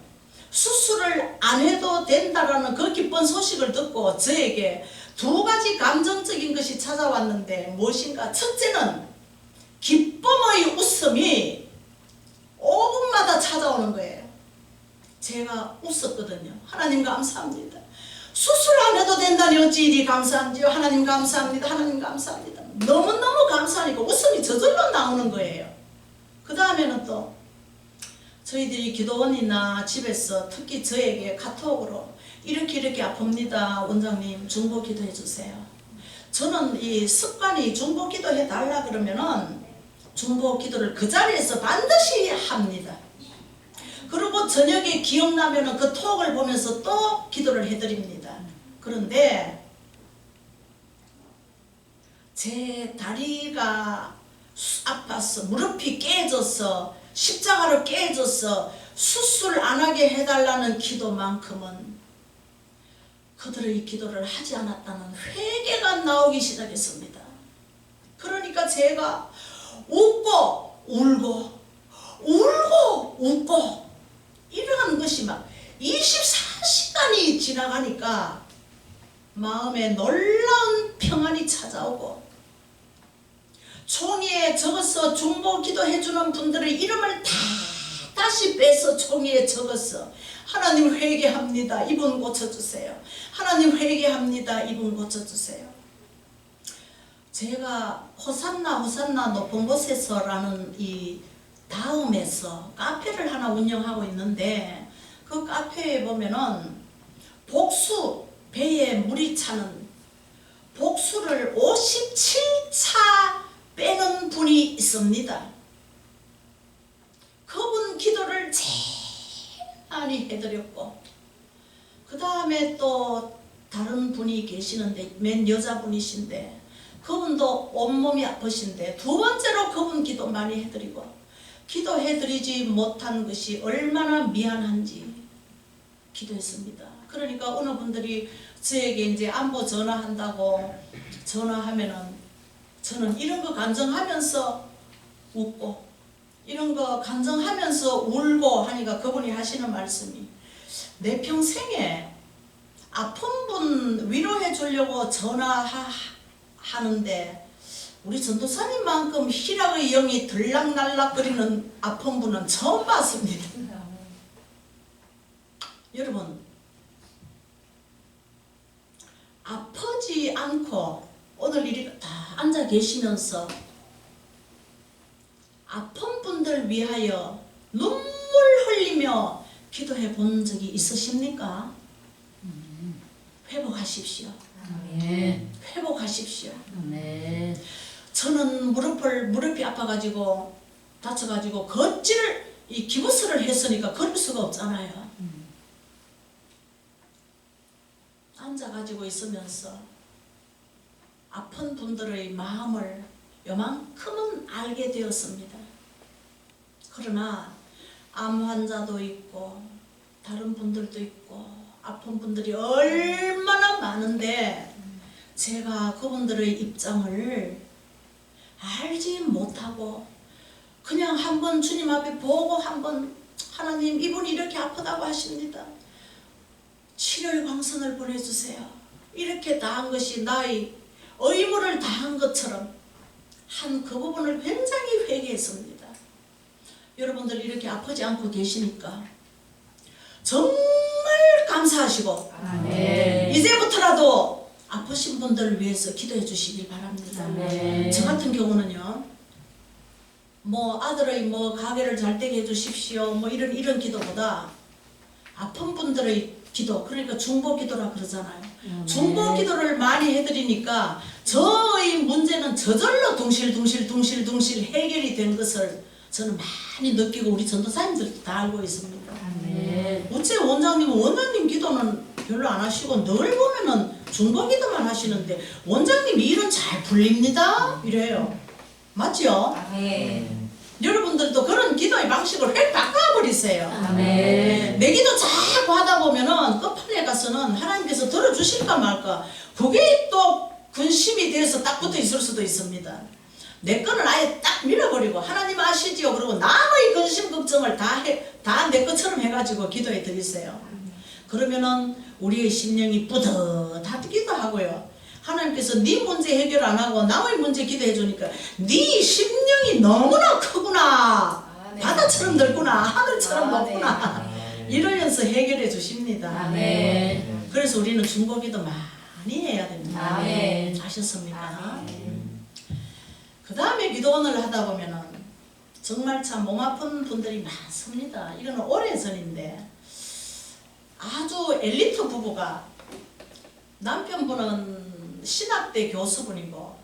수술을 안 해도 된다라는 그 기쁜 소식을 듣고 저에게 2가지 감정적인 것이 찾아왔는데 무엇인가? 첫째는 기쁨의 웃음이 5분마다 찾아오는 거예요. 제가 웃었거든요. 하나님 감사합니다. 수술 안 해도 된다니 어찌 이리 감사한지요. 하나님 감사합니다. 하나님 감사합니다. 너무너무 감사하니까 웃음이 저절로 나오는 거예요. 그 다음에는 또 저희들이 기도원이나 집에서 특히 저에게 카톡으로 이렇게 아픕니다. 원장님 중보 기도해 주세요. 저는 이 습관이 중보 기도해 달라 그러면은 중보 기도를 그 자리에서 반드시 합니다. 그리고 저녁에 기억나면은 그 톡을 보면서 또 기도를 해드립니다. 그런데 제 다리가 아파서 무릎이 깨져서 십자가로 깨져서 수술 안 하게 해달라는 기도만큼은 그들의 기도를 하지 않았다는 회개가 나오기 시작했습니다. 그러니까 제가 웃고 울고 울고 웃고 이러한 것이 막 24시간이 지나가니까 마음에 놀라운 평안이 찾아오고 종이에 적어서 중보 기도해주는 분들의 이름을 다시 빼서 종이에 적어서 하나님 회개합니다. 이분 고쳐주세요. 하나님 회개합니다. 이분 고쳐주세요. 제가 호산나 높은 곳에서라는 이 다음에서 카페를 하나 운영하고 있는데 그 카페에 보면은 복수 배에 물이 차는 복수를 57차 빼는 분이 있습니다. 그분 기도를 제일 많이 해드렸고 그 다음에 또 다른 분이 계시는데 맨 여자분이신데 그분도 온몸이 아프신데 2번째로 그분 기도 많이 해드리고 기도해드리지 못한 것이 얼마나 미안한지 기도했습니다. 그러니까 어느 분들이 저에게 이제 안부 전화한다고 전화하면은 저는 이런 거 간증하면서 웃고 이런 거 간증하면서 울고 하니까 그분이 하시는 말씀이 내 평생에 아픈 분 위로해 주려고 전화하는데 우리 전도사님만큼 희락의 영이 들락날락거리는 아픈 분은 처음 봤습니다. 여러분 아프지 않고 오늘 이렇게 다 앉아 계시면서 아픈 분들 위하여 눈물 흘리며 기도해 본 적이 있으십니까? 회복하십시오. 회복하십시오. 저는 무릎이 아파가지고 다쳐가지고 걷지를 이 기부스를 했으니까 걸을 수가 없잖아요. 앉아가지고 있으면서 아픈 분들의 마음을 요만큼은 알게 되었습니다. 그러나 암 환자도 있고 다른 분들도 있고 아픈 분들이 얼마나 많은데 제가 그분들의 입장을 알지 못하고 그냥 한번 주님 앞에 보고 한번 하나님 이분이 이렇게 아프다고 하십니다. 치료의 광선을 보내주세요. 이렇게 다한 것이 나의 의무를 다한 것처럼 한 그 부분을 굉장히 회개했습니다. 여러분들 이렇게 아프지 않고 계시니까 정말 감사하시고 아멘. 이제부터라도 아프신 분들을 위해서 기도해 주시길 바랍니다. 아멘. 저 같은 경우는요, 뭐 아들의 뭐 가게를 잘 되게 해주십시오 뭐 이런 기도보다 아픈 분들의 기도, 그러니까 중보 기도라 그러잖아요. 중보 기도를 많이 해드리니까 저의 문제는 저절로 둥실둥실 해결이 된 것을 저는 많이 느끼고 우리 전도사님들도 다 알고 있습니다. 아멘. 어째 원장님 기도는 별로 안 하시고 늘 보면은 중보 기도만 하시는데 원장님이 일은 잘 풀립니다 이래요. 맞죠? 아멘. 여러분들도 그런 기도의 방식을 획 바꿔버리세요. 아멘. 내 기도 자꾸 하다 보면은 끝판에 가서는 하나님께서 들어주실까 말까 그게 또 근심이 돼서 딱 붙어 있을 수도 있습니다. 내 거는 아예 딱 밀어버리고 하나님 아시지요 그러고 남의 근심 걱정을 다 내 것처럼 해가지고 기도해 드리세요. 그러면은 우리의 심령이 뿌듯하기도 하고요. 하나님께서 네 문제 해결 안 하고 남의 문제 기도해 주니까 네 심령이 너무나 크구나, 아멘. 바다처럼 넓구나, 하늘처럼 아멘. 높구나 이러면서 해결해 주십니다. 아멘. 그래서 우리는 중보기도 많이 해야 됩니다. 아멘. 아셨습니까? 아멘. 그 다음에 기도원을 하다 보면은 정말 참 몸 아픈 분들이 많습니다. 이거는 오래전인데 아주 엘리트 부부가, 남편분은 신학대 교수분이고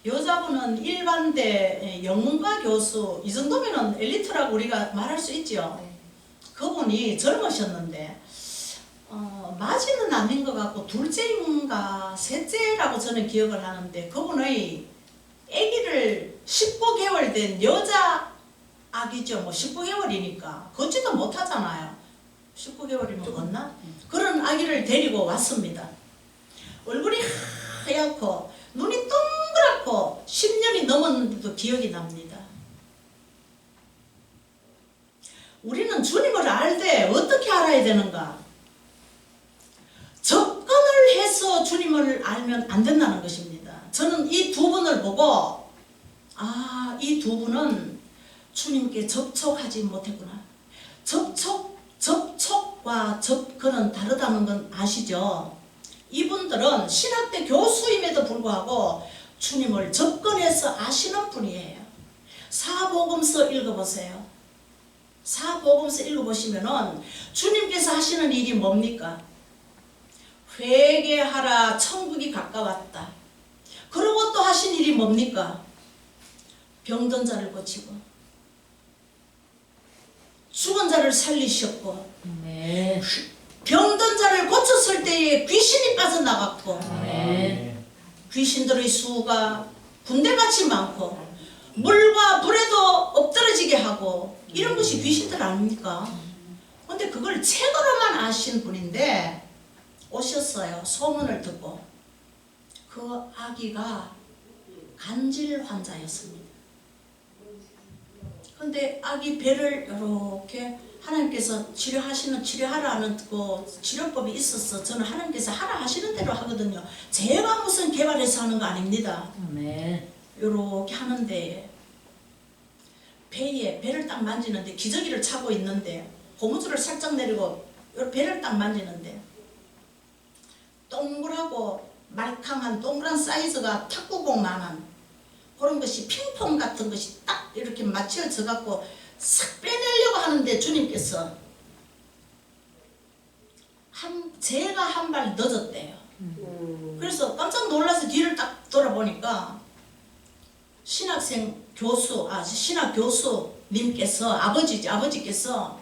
여자분은 일반대 영문과 교수, 이 정도면은 엘리트라고 우리가 말할 수 있죠. 네. 그분이 젊으셨는데 맞이는 아닌 것 같고 둘째인가 셋째라고 저는 기억을 하는데 그분의 아기를 19개월 된 여자 아기죠. 뭐 19개월이니까 걷지도 못하잖아요. 19개월이면 걷나? 그런 아기를 데리고 왔습니다. 얼굴이 하얗고 눈이 동그랗고 10년이 넘었는데도 기억이 납니다. 우리는 주님을 알되 어떻게 알아야 되는가? 접근을 해서 주님을 알면 안 된다는 것입니다. 저는 이 두 분을 보고 이 두 분은 주님께 접촉하지 못했구나. 접촉과 접근은 다르다는 건 아시죠? 이분들은 신학대 교수임에도 불구하고 주님을 접근해서 아시는 분이에요. 사복음서 읽어보세요. 사복음서 읽어보시면은 주님께서 하시는 일이 뭡니까? 회개하라, 천국이 가까웠다. 그리고 또 하신 일이 뭡니까? 병든 자를 고치고 죽은 자를 살리셨고 아멘. 병든 자를 고쳤을 때에 귀신이 빠져나갔고 아멘. 귀신들의 수가 군대같이 많고 물과 불에도 엎드러지게 하고 이런 것이 귀신들 아닙니까? 근데 그걸 책으로만 아신 분인데 오셨어요. 소문을 듣고. 그 아기가 간질 환자였습니다. 근데 아기 배를 이렇게 하나님께서 치료하라 하는 그 치료법이 있었어. 저는 하나님께서 하라 하시는 대로 하거든요. 제가 무슨 개발해서 하는 거 아닙니다. 아멘. 이렇게 하는데 배를 딱 만지는데 기저귀를 차고 있는데 고무줄을 살짝 내리고 배를 딱 만지는데 동그랗고 말캉한 동그란 사이즈가 탁구공만한 그런 것이 핑퐁 같은 것이 딱 이렇게 맞춰져 갖고 싹 빼내려고 하는데 주님께서 제가 한 발 늦었대요. 그래서 깜짝 놀라서 뒤를 딱 돌아보니까 신학 교수님께서 아버지께서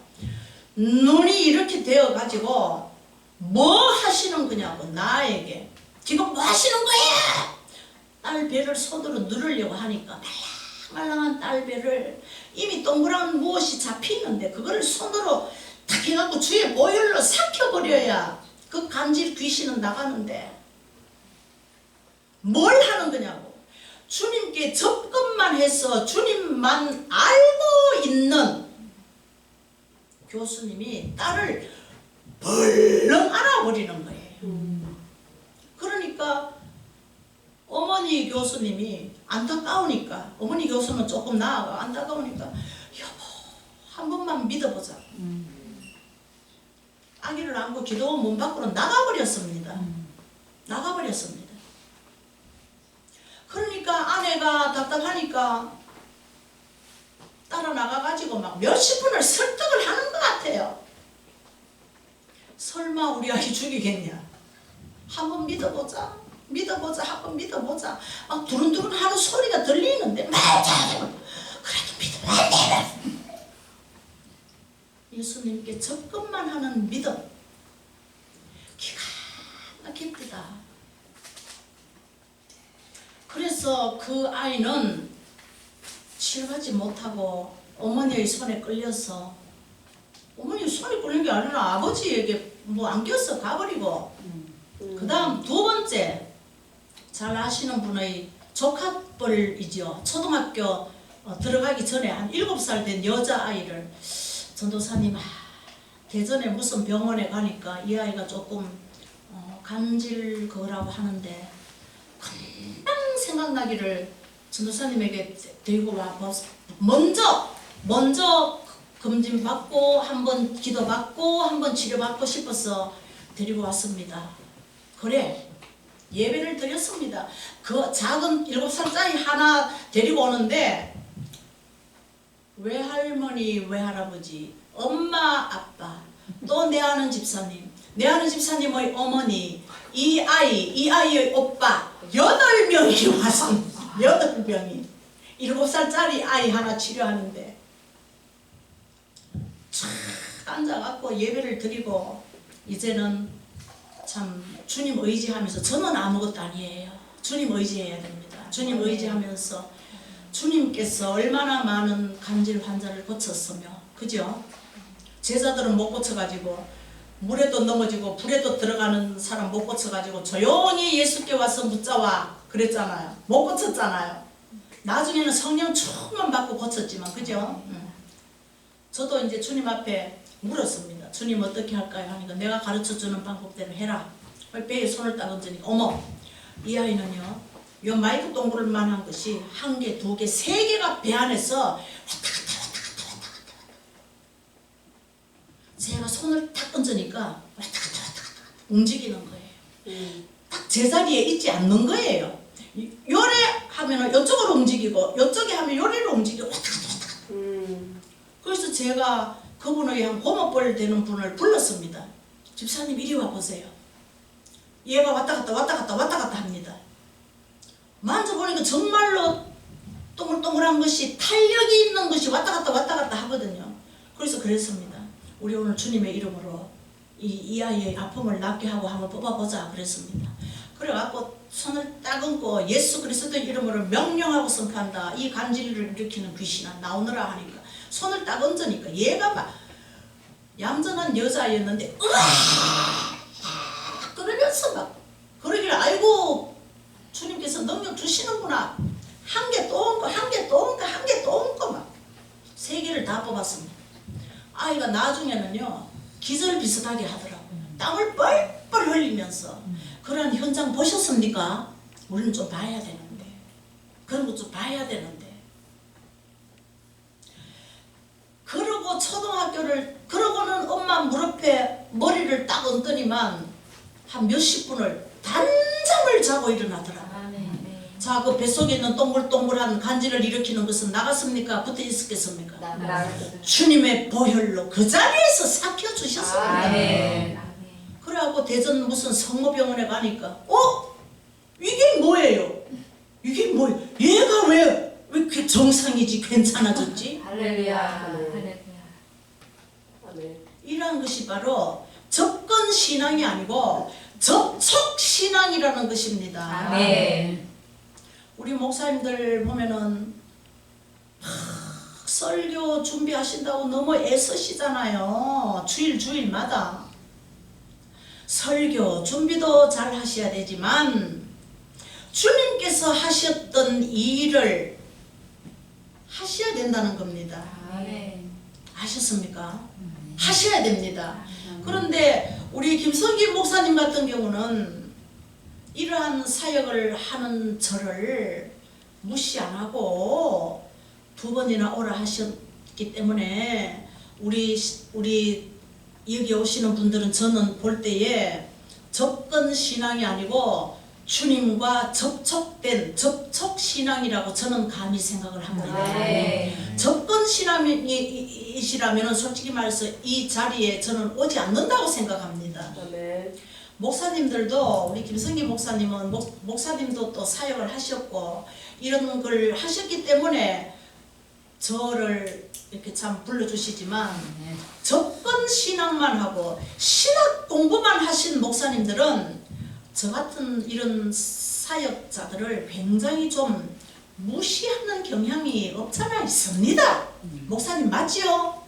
눈이 이렇게 되어 가지고 뭐 하시는 거냐고 나에게 지금 뭐 하시는 거야? 딸 배를 손으로 누르려고 하니까 말랑말랑한 딸 배를 이미 동그란 무엇이 잡히는데 그거를 손으로 탁 해갖고 주위에 모혈로 삭혀버려야 그 간질 귀신은 나가는데 뭘 하는 거냐고. 주님께 접근만 해서 주님만 알고 있는 교수님이 딸을 벌렁 안아버리는 거예요. 그러니까 어머니 교수님이 안타까우니까, 어머니 교수는 조금 나아가 안타까우니까 여보 한 번만 믿어보자. 아기를 안고 기도원 문 밖으로 나가버렸습니다. 나가버렸습니다. 그러니까 아내가 답답하니까 따라 나가가지고 막 몇십 분을 설득을 하는 것 같아요. 설마 우리 아이 죽이겠냐? 한번 믿어보자. 믿어보자. 한번 믿어보자. 막 두근두근 하는 소리가 들리는데 맞아. 그래도 믿으면 안 돼. 예수님께 접근만 하는 믿음. 기가 막힙니다. 그래서 그 아이는 치료하지 못하고 어머니의 손에 끌려서, 어머니 손에 끌린 게 아니라 아버지에게 뭐 안겼어 가버리고, 그 다음 두 번째 잘 아시는 분의 조카뻘이죠. 초등학교 들어가기 전에 한 7살 된 여자아이를 전도사님, 대전에 무슨 병원에 가니까 이 아이가 조금 간질 그거라고 하는데 금방 생각나기를 전도사님에게 데리고 와 먼저 검진 받고 한번 기도 받고 한번 치료 받고 싶어서 데리고 왔습니다. 그래, 예배를 드렸습니다. 그 작은 7살짜리 하나 데리고 오는데 외할머니, 외할아버지, 엄마, 아빠, 또 내 아는 집사님, 내 아는 집사님의 어머니, 이 아이의 오빠 8명이 왔습니다. 8명이 7살짜리 아이 하나 치료하는데 쫙 앉아갖고 예배를 드리고, 이제는 참 주님 의지하면서, 저는 아무것도 아니에요. 주님 의지해야 됩니다. 주님 의지하면서 주님께서 얼마나 많은 간질 환자를 고쳤으며, 그죠? 제자들은 못 고쳐가지고 물에도 넘어지고 불에도 들어가는 사람 못 고쳐가지고 조용히 예수께 와서 붙잡아 그랬잖아요. 못 고쳤잖아요. 나중에는 성령 충만 받고 고쳤지만, 그죠? 저도 이제 주님 앞에 물었습니다. 주님 어떻게 할까요? 하니까 내가 가르쳐주는 방법대로 해라. 배에 손을 딱 얹으니까, 어머, 이 아이는요, 요 마이크 동그란 한 것이 1개, 2개, 3개가 배 안에서 왔다 갔다. 제가 손을 딱 얹으니까 왔다 갔다 움직이는 거예요. 딱 제자리에 있지 않는 거예요. 요래 하면 이쪽으로 움직이고, 이쪽에 하면 요래로 움직이고, 왔다 갔다. 그래서 제가 그분의 한 고모뻘 되는 분을 불렀습니다. 집사님 이리 와 보세요. 얘가 왔다 갔다 합니다. 만져보니까 정말로 동글동글한 것이, 탄력이 있는 것이 왔다 갔다 하거든요. 그래서 그랬습니다. 우리 오늘 주님의 이름으로 이 아이의 아픔을 낫게 하고 한번 뽑아보자 그랬습니다. 그래갖고 손을 딱 얹고 예수 그리스도의 이름으로 명령하고 선포한다. 이 간질을 일으키는 귀신아 나오너라 하니까 손을 딱 얹으니까 얘가 막 얌전한 여자아이였는데 으아 그러면서 막 그러길래, 아이고 주님께서 능력 주시는구나. 1개 또 얹고 1개 또 얹고 1개 또 얹고 막 3개를 다 뽑았습니다. 아이가 나중에는요 기절 비슷하게 하더라고요. 땀을 뻘뻘 흘리면서. 그런 현장 보셨습니까? 우리는 좀 봐야 되는데, 그런 거 좀 봐야 되는데. 그러고 초등학교를, 그러고는 엄마 무릎에 머리를 딱 얹더니만 한 몇십 분을 단잠을 자고 일어나더라. 자, 그 뱃속에 있는 동글동글한 간질을 일으키는 것은 나갔습니까? 붙어 있었겠습니까? 주님의 보혈로 그 자리에서 삭혀주셨습니다. 그래갖고 대전 무슨 성모병원에 가니까 이게 뭐예요? 이게 뭐예요? 얘가 왜 이렇게 정상이지? 괜찮아졌지? 할렐루야. 이러한 것이 바로 접근 신앙이 아니고 접촉 신앙이라는 것입니다. 아멘. 우리 목사님들 보면은 설교 준비하신다고 너무 애쓰시잖아요. 주일마다 설교 준비도 잘 하셔야 되지만 주님께서 하셨던 일을 하셔야 된다는 겁니다. 아셨습니까? 하셔야 됩니다. 그런데 우리 김성기 목사님 같은 경우는 이러한 사역을 하는 저를 무시 안 하고 2번이나 오라 하셨기 때문에 우리 여기 오시는 분들은 저는 볼 때에 접근 신앙이 아니고 주님과 접촉된 접촉 신앙이라고 저는 감히 생각을 합니다. 네. 접근 신앙이시라면 솔직히 말해서 이 자리에 저는 오지 않는다고 생각합니다. 목사님들도 우리 김성기 목사님은 목사님도 또 사역을 하셨고 이런 걸 하셨기 때문에 저를 이렇게 참 불러주시지만 접근 신앙만 하고 신학 공부만 하신 목사님들은 저 같은 이런 사역자들을 굉장히 좀 무시하는 경향이 없잖아 있습니다. 목사님 맞지요?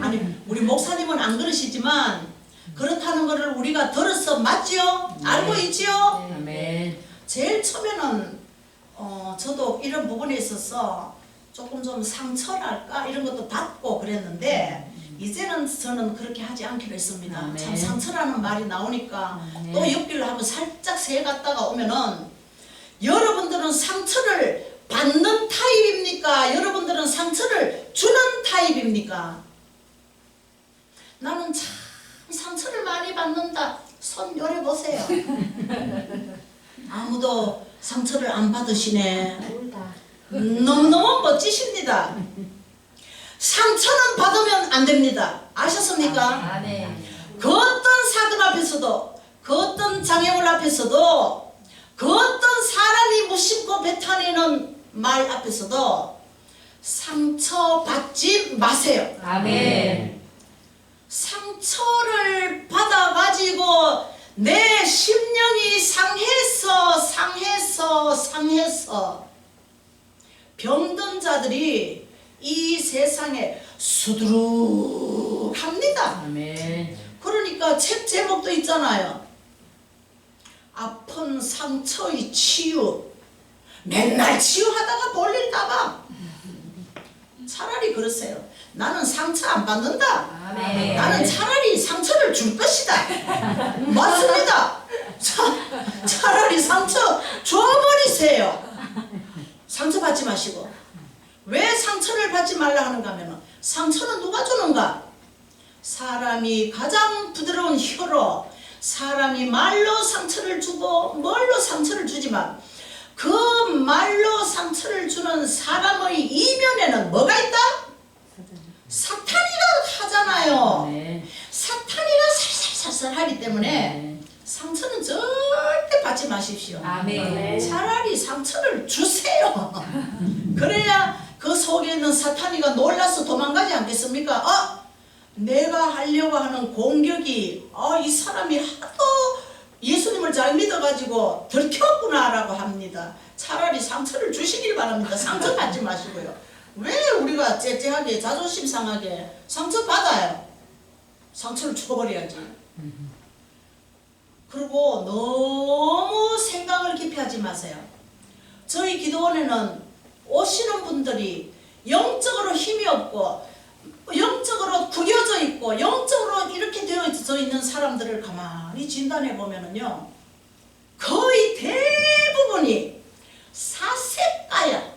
아니 우리 목사님은 안 그러시지만 그렇다는 것을 우리가 들어서 맞지요? 알고 있지요? 아멘. 제일 처음에는 저도 이런 부분에 있어서 조금 좀 상처랄까 이런 것도 받고 그랬는데 이제는 저는 그렇게 하지 않기로 했습니다. 아멘. 참 상처라는 말이 나오니까 아멘. 또 옆길로 한번 살짝 새 갔다가 오면은 여러분들은 상처를 받는 타입입니까? 여러분들은 상처를 주는 타입입니까? 나는 참 상처를 많이 받는다. 손 요래 보세요. 아무도 상처를 안 받으시네. 너무너무 멋지십니다. 상처는 받으면 안 됩니다. 아셨습니까? 아멘. 그 어떤 사건 앞에서도 그 어떤 장애물 앞에서도 그 어떤 사람이 무심코 뱉어내는 말 앞에서도 상처받지 마세요. 아멘. 상처를 받아가지고 내 심령이 상해서 병든 자들이 이 세상에 수두룩합니다. 아멘. 그러니까 책 제목도 있잖아요. 아픈 상처의 치유. 맨날 치유하다가 볼일다가 차라리 그러세요. 나는 상처 안 받는다. 아멘. 나는 차라리 상처를 줄 것이다. 맞습니다. 차라리 상처 줘버리세요. 상처 받지 마시고. 왜 상처를 받지 말라 하는가 하면 상처는 누가 주는가? 사람이 가장 부드러운 혀로 사람이 말로 상처를 주고 뭘로 상처를 주지만 그 말로 상처를 주는 사람의 이면에는 뭐가 있다? 사탄이가 하잖아요. 아멘. 사탄이가 살살살살 하기 때문에 상처는 절대 받지 마십시오. 아멘. 차라리 상처를 주세요. 그래야 그 속에 있는 사탄이가 놀라서 도망가지 않겠습니까? 내가 하려고 하는 공격이 이 사람이 하도 예수님을 잘 믿어가지고 들켰구나 라고 합니다. 차라리 상처를 주시길 바랍니다. 상처 받지 마시고요. 왜 우리가 째째하게 자존심 상하게 상처 받아요. 상처를 줘버려야지. 그리고 너무 생각을 깊이 하지 마세요. 저희 기도원에는 오시는 분들이 영적으로 힘이 없고 영적으로 구겨져 있고 영적으로 이렇게 되어져 있는 사람들을 가만히 진단해 보면은요 거의 대부분이 사색가야.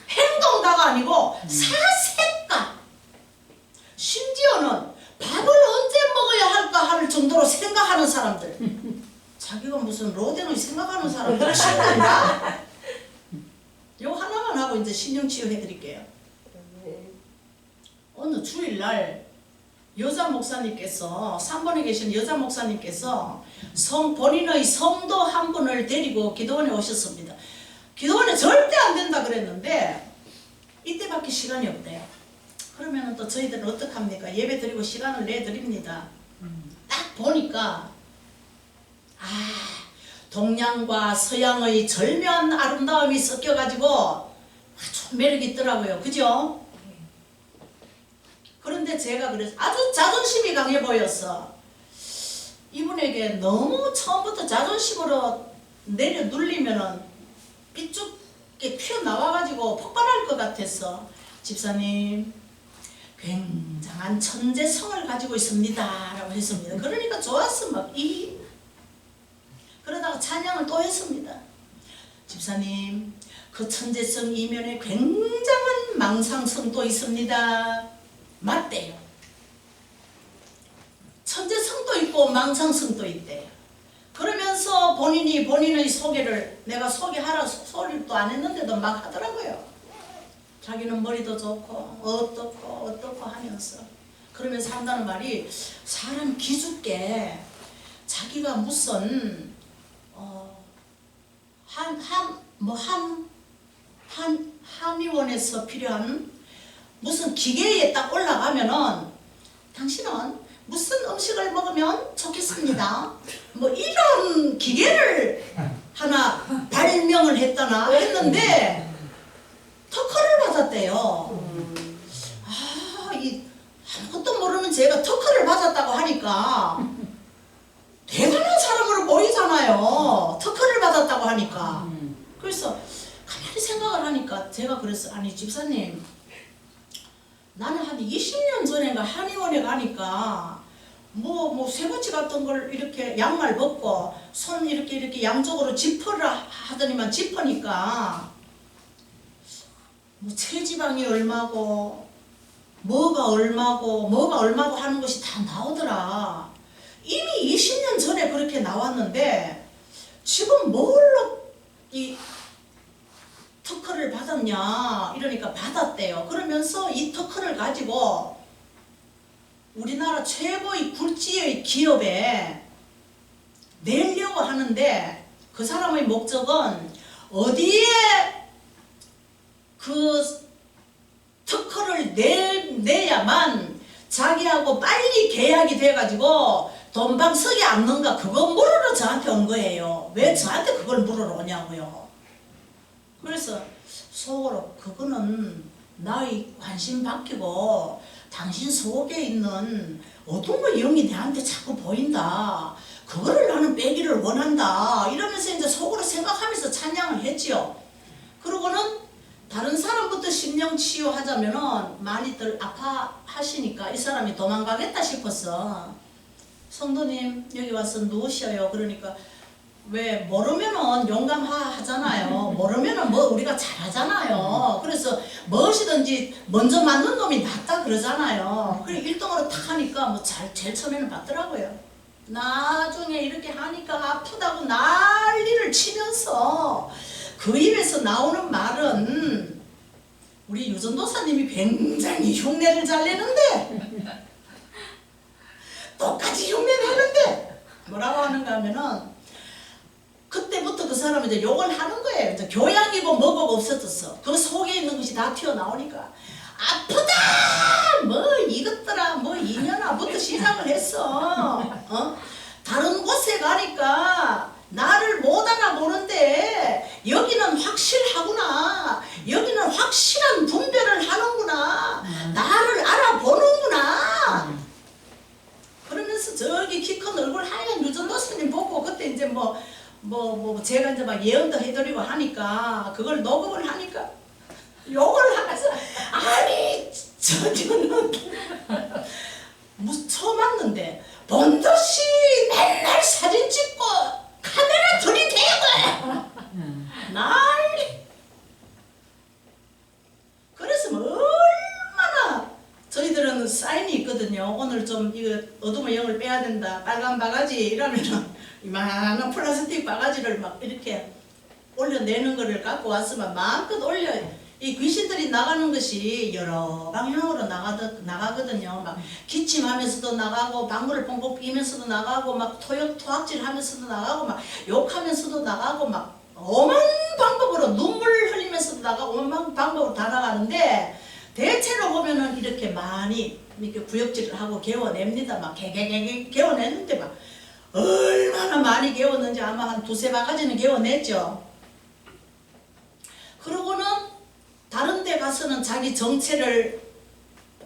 행동가가 아니고 사색가. 심지어는 밥을 언제 먹어야 할까 할 정도로 생각하는 사람들. 자기가 무슨 로댕을 생각하는 사람들 친구인가? 요 하나만 하고 이제 신령치유 해드릴게요. 어느 주일날 여자 목사님께서 3번에 계신 여자 목사님께서 본인의 성도 한 분을 데리고 기도원에 오셨습니다. 기도원에 절대 안 된다 그랬는데 이때밖에 시간이 없대요. 그러면 또 저희들은 어떡합니까? 예배 드리고 시간을 내드립니다. 딱 보니까 동양과 서양의 절묘한 아름다움이 섞여가지고 아주 매력이 있더라고요. 그죠? 그런데 제가 그래서 아주 자존심이 강해 보였어. 이분에게 너무 처음부터 자존심으로 내려 눌리면은 삐죽게 튀어나와가지고 폭발할 것 같았어. 집사님 굉장한 천재성을 가지고 있습니다 라고 했습니다. 그러니까 좋았어. 그러다가 찬양을 또 했습니다. 집사님 그 천재성 이면에 굉장한 망상성도 있습니다. 맞대요. 천재성도 있고 망상성도 있대요. 그러면서 본인이 본인의 소개를 내가 소개하라 소리도 안 했는데도 막 하더라고요. 자기는 머리도 좋고 어떻고 하면서 그러면서 한다는 말이 사람 기죽게 자기가 무슨 한의원에서 필요한 무슨 기계에 딱 올라가면은 당신은 무슨 음식을 먹으면 좋겠습니다. 뭐 이런 기계를 하나 발명을 했다나 했는데 특허를 받았대요. 이 아무것도 모르는 제가 특허를 받았다고 하니까 대단한 사람으로 보이잖아요. 특허를 받았다고 하니까. 그래서 가만히 생각을 하니까 제가 그랬어. 아니 집사님, 나는 한 20년 전인가 한의원에 가니까 뭐 쇠붙이 같은 걸 이렇게 양말 벗고 손 이렇게 양쪽으로 짚으라 하더니만 짚으니까 뭐 체지방이 얼마고 뭐가 얼마고 하는 것이 다 나오더라. 이미 20년 전에 그렇게 나왔는데 지금 뭘로 이 특허를 받았냐 이러니까 받았대요. 그러면서 이 특허를 가지고 우리나라 최고의 굴지의 기업에 내려고 하는데 그 사람의 목적은 어디에 그 특허를 내야만 자기하고 빨리 계약이 돼가지고 돈방석에 앉는가 그거 물으러 저한테 온 거예요. 왜 저한테 그걸 물으러 오냐고요. 그래서 속으로 그거는 나의 관심 바뀌고 당신 속에 있는 어떤 거 영이 내한테 자꾸 보인다. 그거를 나는 빼기를 원한다. 이러면서 이제 속으로 생각하면서 찬양을 했지요. 그러고는 다른 사람부터 심령치유하자면은 많이들 아파하시니까 이 사람이 도망가겠다 싶었어. 성도님 여기 와서 누우셔요. 그러니까 왜 모르면은 용감하잖아요. 모르면은 뭐 우리가 잘하잖아요. 그래서 무엇이든지 먼저 맞는 놈이 낫다 그러잖아요. 그래 1등으로 탁 하니까 뭐 제일 처음에는 받더라고요. 나중에 이렇게 하니까 아프다고 난리를 치면서 그 입에서 나오는 말은 우리 유전도사님이 굉장히 흉내를 잘 내는데 똑같이 흉내 내는데 뭐라고 하는가 하면은 그때부터 그 사람은 이제 욕을 하는 거예요. 이제 교양이고 뭐고 없어졌어. 그 속에 있는 것이 다 튀어나오니까 아프다 뭐 이것들아 뭐 이년아부터 시작을 했어. 다른 곳에 가니까 나를 못 알아보는데 여기는 확실하구나. 여기는 확실한 분별을 하는구나. 나를 알아보는구나. 그러면서 저기 키 큰 얼굴 하얀 유전도사님 보고 그때 이제 뭐 제가 이제 막 예언도 해드리고 하니까 그걸 녹음을 하니까 욕을 하면서 아니 저기는 무슨 처음 왔는데 번듯이 맨날 사진 찍고 카메라 들이대고 난리. 그래서 뭐 얼마나 저희들은 사인이 있거든요. 오늘 좀 이거 어둠의 영을 빼야 된다. 빨간 바가지 이러면은 이만한 플라스틱 바가지를 막 이렇게 올려내는 거를 갖고 왔으면 마음껏 올려. 이 귀신들이 나가는 것이 여러 방향으로 나가거든요. 막 기침하면서도 나가고 방구를 뻥뻥 끼면서도 나가고 막 토악질 하면서도 나가고 막 욕하면서도 나가고 막 오만 방법으로 눈물 흘리면서도 나가고 오만 방법으로 다 나가는데 대체로 보면은 이렇게 많이 이렇게 구역질을 하고 개워냅니다. 막 개개개 개워내는데 막 얼마나 많이 개웠는지 아마 한 두세 바가지는 개워냈죠. 그러고는 다른 데 가서는 자기 정체를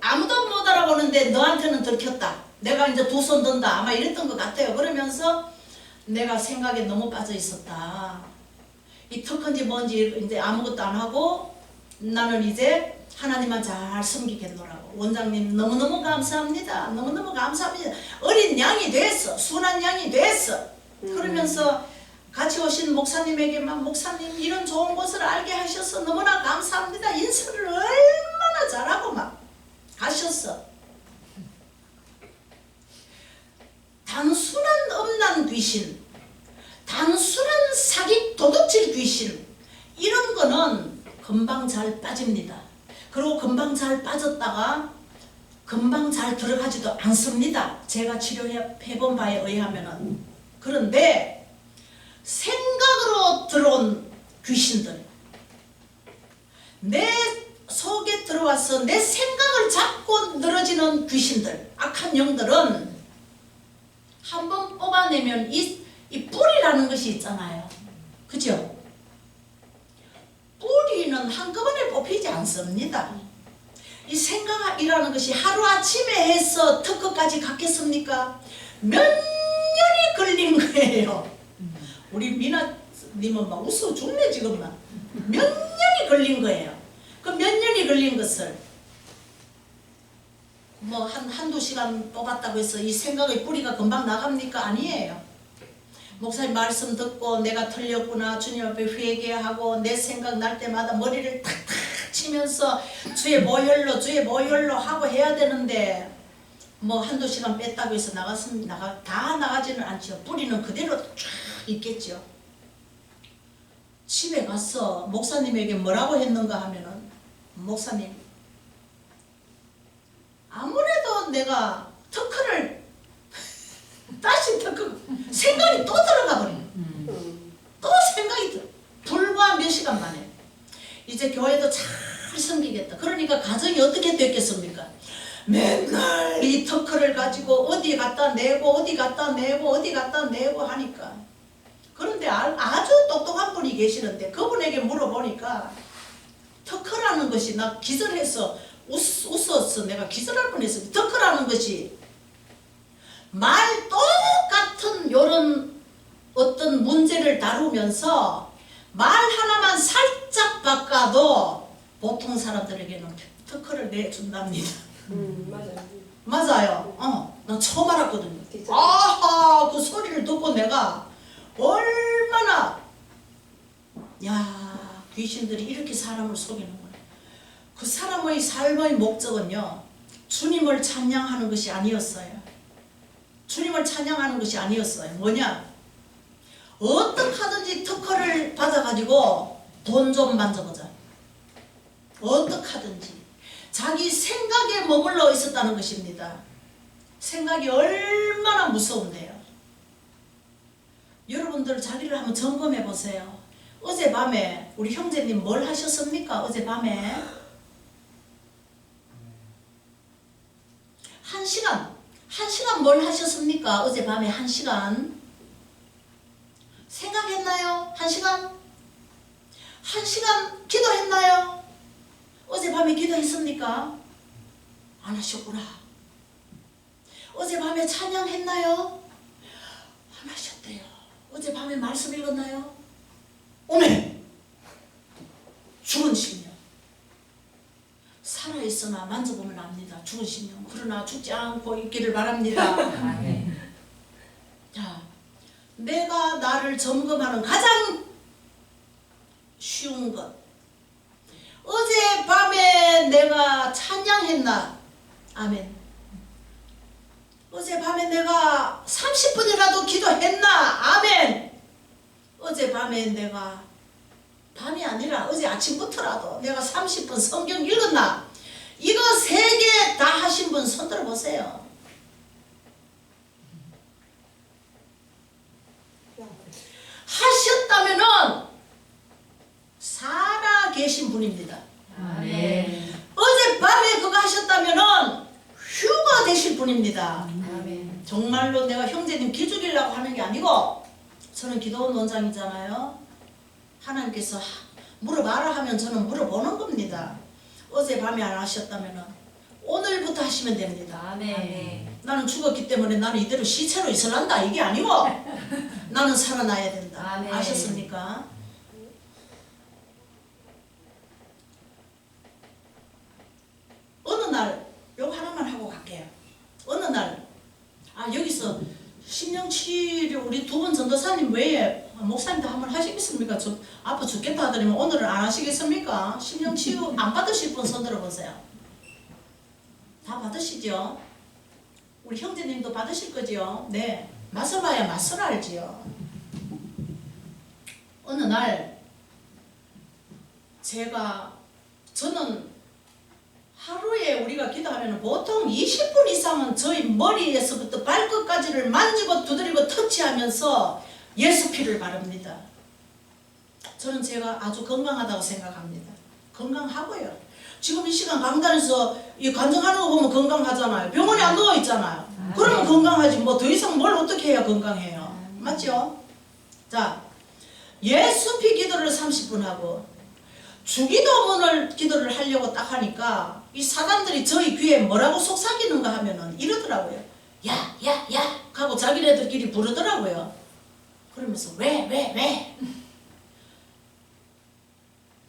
아무도 못 알아보는데 너한테는 들켰다. 내가 이제 두 손 든다. 아마 이랬던 것 같아요. 그러면서 내가 생각에 너무 빠져 있었다. 이 특허인지 뭔지 이제 아무것도 안 하고 나는 이제 하나님만 잘 섬기겠노라고. 원장님 너무너무 감사합니다. 너무너무 감사합니다. 어린 양이 됐어. 순한 양이 됐어. 그러면서 같이 오신 목사님에게만 목사님 이런 좋은 것을 알게 하셔서 너무나 감사합니다. 인사를 얼마나 잘하고 막 가셨어. 단순한 음란 귀신, 단순한 사기 도둑질 귀신, 이런 거는 금방 잘 빠집니다. 그리고 금방 잘 빠졌다가 금방 잘 들어가지도 않습니다. 제가 치료해 본 바에 의하면은. 그런데 생각으로 들어온 귀신들, 내 속에 들어와서 내 생각을 잡고 늘어지는 귀신들, 악한 영들은 한번 뽑아내면 이 뿌리라는 것이 있잖아요. 그죠? 뿌리는 한꺼번에 뽑히지 않습니다. 이 생각이라는 것이 하루아침에 해서 특허까지 갖겠습니까? 몇 년이 걸린 거예요. 우리 미나님은 막 웃어 죽네 지금 막. 몇 년이 걸린 거예요. 그 몇 년이 걸린 것을 뭐 한두 시간 뽑았다고 해서 이 생각의 뿌리가 금방 나갑니까? 아니에요. 목사님 말씀 듣고 내가 틀렸구나 주님 앞에 회개하고 내 생각 날 때마다 머리를 탁탁 치면서 주의 모혈로 하고 해야 되는데 뭐 한두 시간 뺐다고 해서 다 나가지는 않죠. 뿌리는 그대로 쫙 있겠죠. 집에 가서 목사님에게 뭐라고 했는가 하면은, 목사님, 아무래도 내가 특허를 다시 생각이 또 들어가 버려. 또 생각이 불과 몇 시간 만에 이제 교회도 잘 섬기겠다. 그러니까 가정이 어떻게 됐겠습니까? 맨날 이 특허를 가지고 어디 갖다 내고 어디 갖다 내고 어디 갖다 내고 하니까. 그런데 아주 똑똑한 분이 계시는데 그분에게 물어보니까 특허라는 것이, 나 기절해서 웃었어. 내가 기절할 뻔했어. 특허라는 것이 말 똑같은 요런 어떤 문제를 다루면서 말 하나만 살짝 바꿔도 보통 사람들에게는 특허를 내준답니다. 맞아요. 맞아요. 나 처음 알았거든요. 진짜? 아하, 그 소리를 듣고 내가 얼마나, 야, 귀신들이 이렇게 사람을 속이는구나. 그 사람의 삶의 목적은요, 주님을 찬양하는 것이 아니었어요. 주님을 찬양하는 것이 아니었어요. 뭐냐? 어떻게 하든지 특허를 받아가지고 돈 좀 만져보자. 어떻게 하든지. 자기 생각에 머물러 있었다는 것입니다. 생각이 얼마나 무서운데요. 여러분들 자기를 한번 점검해 보세요. 어젯밤에 우리 형제님 뭘 하셨습니까? 어젯밤에 1시간 뭘 하셨습니까? 어젯밤에 1시간 생각했나요? 1시간? 1시간 기도했나요? 어젯밤에 기도했습니까? 안 하셨구나. 어젯밤에 찬양했나요? 안 하셨대요. 어젯밤에 말씀 읽었나요? 오늘 죽은 심령, 살아있으나 만져보면 압니다. 죽은 심령. 그러나 죽지 않고 있기를 바랍니다. 자, 내가 나를 점검하는 가장 쉬운 것, 어젯밤에 내가 찬양했나? 아멘. 어젯밤에 내가 30분이라도 기도했나? 아멘. 어젯밤에 내가, 밤이 아니라 어제 아침부터라도 내가 30분 성경 읽었나? 이거 3개 다 하신 분 손 들어보세요. 하셨다면은 살아 계신 분입니다. 아멘. 어젯밤에 그거 하셨다면은 휴가 되실 분입니다. 아멘. 정말로 내가 형제님 기죽이려고 하는 게 아니고, 저는 기도원 원장이잖아요. 하나님께서 물어봐라 하면 저는 물어보는 겁니다. 어젯밤에 안 하셨다면은 오늘부터 하시면 됩니다. 아멘. 나는 죽었기 때문에 나는 이대로 시체로 있을란다 이게 아니고 나는 살아나야 된다. 아멘. 아셨습니까? 어느 날 요거 하나만 하고 갈게요. 어느 날 여기서 심령치료 우리 두 분 전도사님 외에 목사님도 한번 하시겠습니까? 저 아파 죽겠다 하더니만 오늘은 안 하시겠습니까? 심령치유 안 받으실 분 손 들어보세요. 다 받으시죠? 우리 형제님도 받으실 거죠? 네. 맛을 봐야 맛을 알지요. 어느 날 저는 하루에 우리가 기도하면 보통 20분 이상은 저희 머리에서부터 발끝까지를 만지고 두드리고 터치하면서 예수 피를 바릅니다. 저는 제가 아주 건강하다고 생각합니다. 건강하고요. 지금 이 시간 강단에서 이 간증하는 거 보면 건강하잖아요. 병원에 안 누워 있잖아요. 그러면 건강하지 뭐 더 이상 뭘 어떻게 해야 건강해요. 맞죠? 자, 예수 피 기도를 30분 하고 주기도문을 기도를 하려고 딱 하니까 이 사람들이 저희 귀에 뭐라고 속삭이는가 하면은 이러더라고요. 야, 야, 야 하고 자기네들끼리 부르더라고요. 그러면서 왜?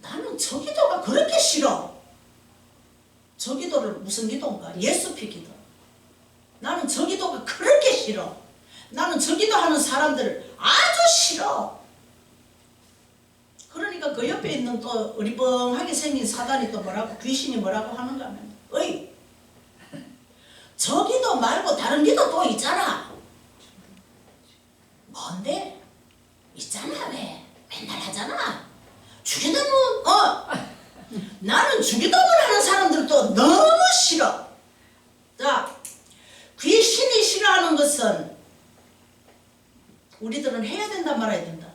나는 저 기도가 그렇게 싫어. 저 기도를 무슨 기도인가? 예수 피 기도. 나는 저 기도가 그렇게 싫어. 나는 저 기도하는 사람들 아주 싫어. 그러니까 그 옆에 있는 또 어리벙하게 생긴 사단이 또 뭐라고 귀신이 뭐라고 하는가 하면 어이 저 기도 말고 다른 기도 또 있잖아. 뭔데? 있잖아. 왜? 맨날 하잖아. 주기도문 나는 주기도문 하는 사람들도 너무 싫어. 자, 귀신이 싫어하는 것은 우리들은 해야 된다 말아야 된다.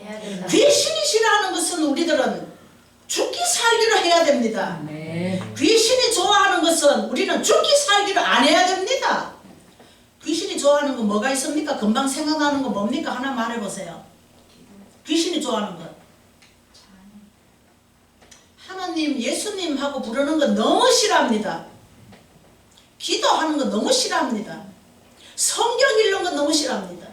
해야 된다. 귀신이 싫어하는 것은 우리들은 죽기 살기로 해야 됩니다. 아멘. 귀신이 좋아하는 것은 우리는 죽기 살기로 안 해야 됩니다. 귀신이 좋아하는 거 뭐가 있습니까? 금방 생각나는 거 뭡니까? 하나 말해보세요. 귀신이 좋아하는 것. 하나님, 예수님하고 부르는 거 너무 싫어합니다. 기도하는 거 너무 싫어합니다. 성경 읽는 거 너무 싫어합니다.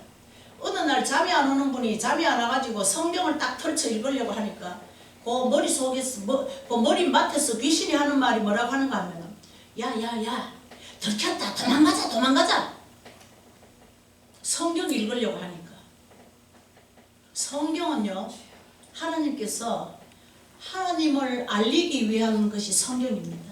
어느 날 잠이 안 오는 분이 잠이 안 와가지고 성경을 딱 펼쳐 읽으려고 하니까 그 머릿속에서 그 머리맡에서 귀신이 하는 말이 뭐라고 하는가 하면 야 들켰다 도망가자. 성경 읽으려고 하니까 성경은요 하나님께서 하나님을 알리기 위한 것이 성경입니다.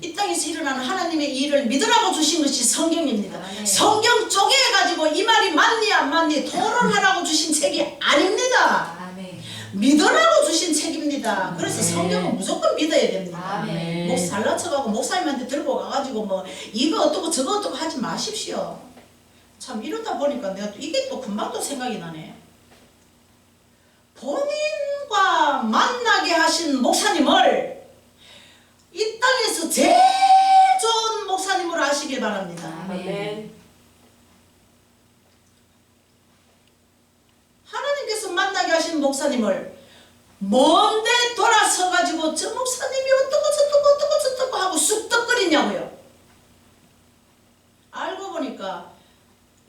이 땅에서 일어나는 하나님의 일을 믿으라고 주신 것이 성경입니다. 아멘. 성경 쪼개가지고 이 말이 맞니 안 맞니 토론하라고 주신 책이 아닙니다. 아멘. 믿으라고 주신 책입니다. 그래서 아멘. 성경은 무조건 믿어야 됩니다. 아멘. 목 잘라쳐가고 목사님한테 들고 가가지고 뭐 이거 어떻고 저거 어떻고 하지 마십시오. 참 이러다 보니까 내가 또 이게 또 금방 또 생각이 나네. 본인과 만나게 하신 목사님을 이 땅에서 제일 좋은 목사님으로 하시길 바랍니다. 아멘. 하나님께서 만나게 하신 목사님을 먼데 돌아서가지고 저 목사님이 어떻고 하고 쑥덕거리냐고요. 알고 보니까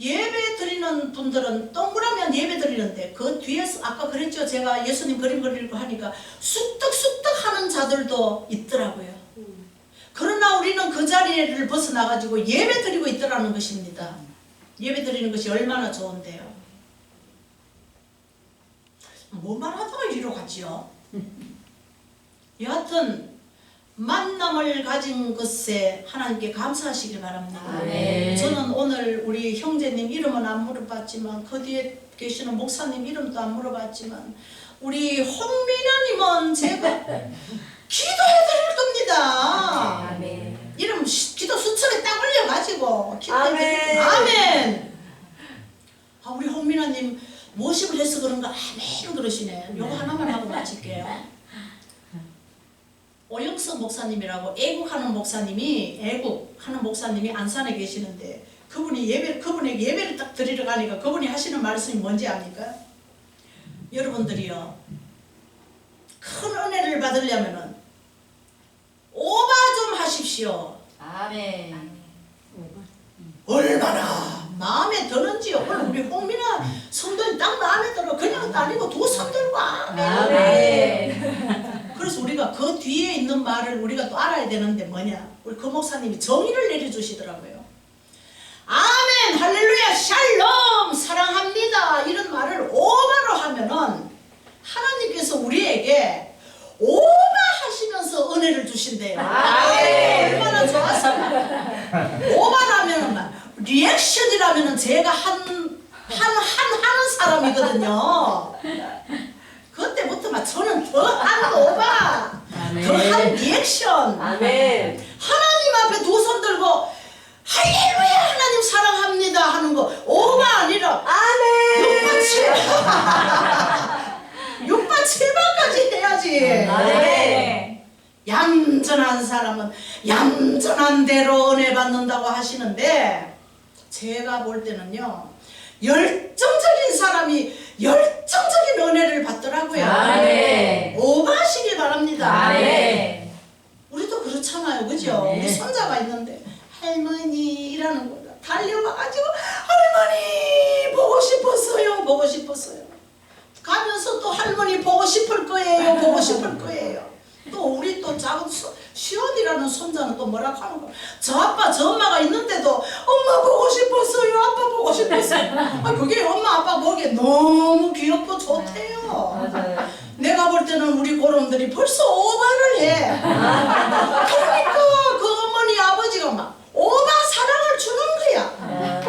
예배 드리는 분들은 동그라면 예배 드리는데 그 뒤에서 아까 그랬죠. 제가 예수님 그림 그리고 하니까 쑥덕쑥덕 하는 자들도 있더라고요. 그러나 우리는 그 자리를 벗어나가지고 예배 드리고 있더라는 것입니다. 예배 드리는 것이 얼마나 좋은데요. 뭐 말하다가 이리로 갔지요. 여하튼 만남을 가진 것에 하나님께 감사하시길 바랍니다. 아멘. 저는 오늘 우리 형제님 이름은 안 물어봤지만 그 뒤에 계시는 목사님 이름도 안 물어봤지만 우리 홍민아님은 제가 기도해드릴 겁니다. 아멘. 이름 기도 수첩에 딱 올려가지고 아멘. 아멘. 아, 우리 홍민아님 모십을 해서 그런가 아멘 그러시네. 요거 하나만 하고 마칠게요. 오영석 목사님이라고 애국하는 목사님이 안산에 계시는데 그분이 예배를 딱 드리러 가니까 그분이 하시는 말씀이 뭔지 압니까? 여러분들이요 큰 은혜를 받으려면은 오바 좀 하십시오. 아멘. 얼마나 마음에 드는지요. 오늘 우리 홍민아 성도님 딱 마음에 들어. 그냥 아니고 두 손 들고 아멘. 아멘. 그래서 우리가 그 뒤에 있는 말을 우리가 또 알아야 되는데 뭐냐. 우리 그 목사님이 정의를 내려주시더라고요. 아멘 할렐루야 샬롬 사랑합니다 이런 말을 오바로 하면은 하나님께서 우리에게 오바 하시면서 은혜를 주신대요. 아멘. 얼마나 좋았습니까? 했거든요. 그때부터 막 저는 더한 오바, 더한 리액션. 아멘. 하나님 앞에 두 손 들고 할렐루야 하나님 사랑합니다 하는 거 오바 아니라 아멘. 6바 7바까지 해야지. 아멘. 얌전한 사람은 얌전한 대로 은혜 받는다고 하시는데 제가 볼 때는요 열정적인 사람이 열정적인 은혜를 받더라고요. 아멘. 오바하시길 바랍니다. 아멘. 우리도 그렇잖아요, 그죠? 네. 우리 손자가 있는데 할머니라는 거다 달려와가지고 할머니 보고 싶었어요, 보고 싶었어요. 가면서 또 할머니 보고 싶을 거예요, 보고 싶을 거예요. 또 우리 또 작은 시온이라는 손자는 또 뭐라 하는 거? 저 아빠 저 엄마가 있는데도 엄마 보고 싶었어요, 아빠 보고 싶었어요. 아, 그게 엄마 아빠 보기에 너무 귀엽고 좋대요. 맞아요. 내가 볼 때는 우리 고놈들이 벌써 오바를 해. 그러니까 그 어머니 아버지가 막 오바 사랑을 주는 거야.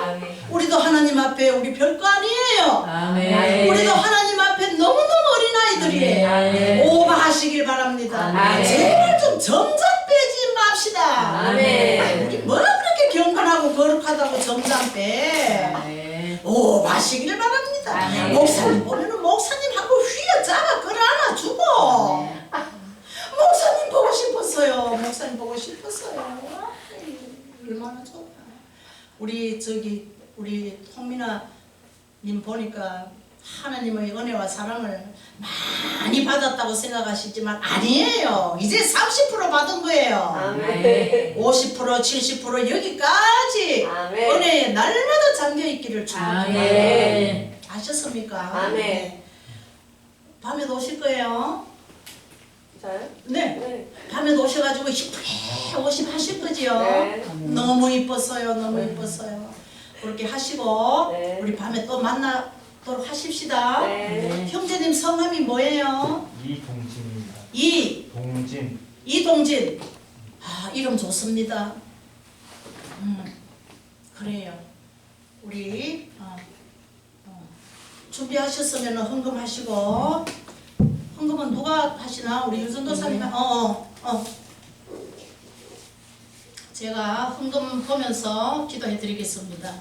아멘. 우리도 하나님 앞에 우리 별거 아니에요. 아멘. 우리도 하나님 앞에 너무너무 어린아이들이에요. 아멘. 오바하시길 바랍니다. 아멘. 제발 좀 점점 빼지 맙시다. 아멘. 우리 뭐 그렇게 경건하고 거룩하다고 점점 빼. 아멘. 오바하시길 바랍니다. 아멘. 목사님 보면은 목사님하고 휘어잡아 끌어안아주고 목사님 보고 싶었어요. 목사님 보고 싶었어요. 아이, 얼마나 좋아. 우리 통민아님 보니까 하나님의 은혜와 사랑을 많이 받았다고 생각하시지만 아니에요. 이제 30% 받은 거예요. 아멘. 50% 70% 여기까지 아멘. 은혜에 날마다 잠겨있기를 축복합니다. 아멘. 아셨습니까? 아멘. 네. 밤에도 오실 거예요. 저요? 네. 네. 밤에도 오셔가지고 이쁘게 오십 하실 거지요. 네. 너무 이뻤어요. 너무 이뻤어요. 그렇게 하시고 네. 우리 밤에 또 만나도록 하십시다. 네. 형제님 성함이 뭐예요? 이동진입니다. 동진. 이동진. 아, 이름 좋습니다. 그래요. 우리 준비하셨으면 헌금하시고, 헌금은 누가 하시나? 우리 유전도사님. 제가 헌금 보면서 기도해 드리겠습니다.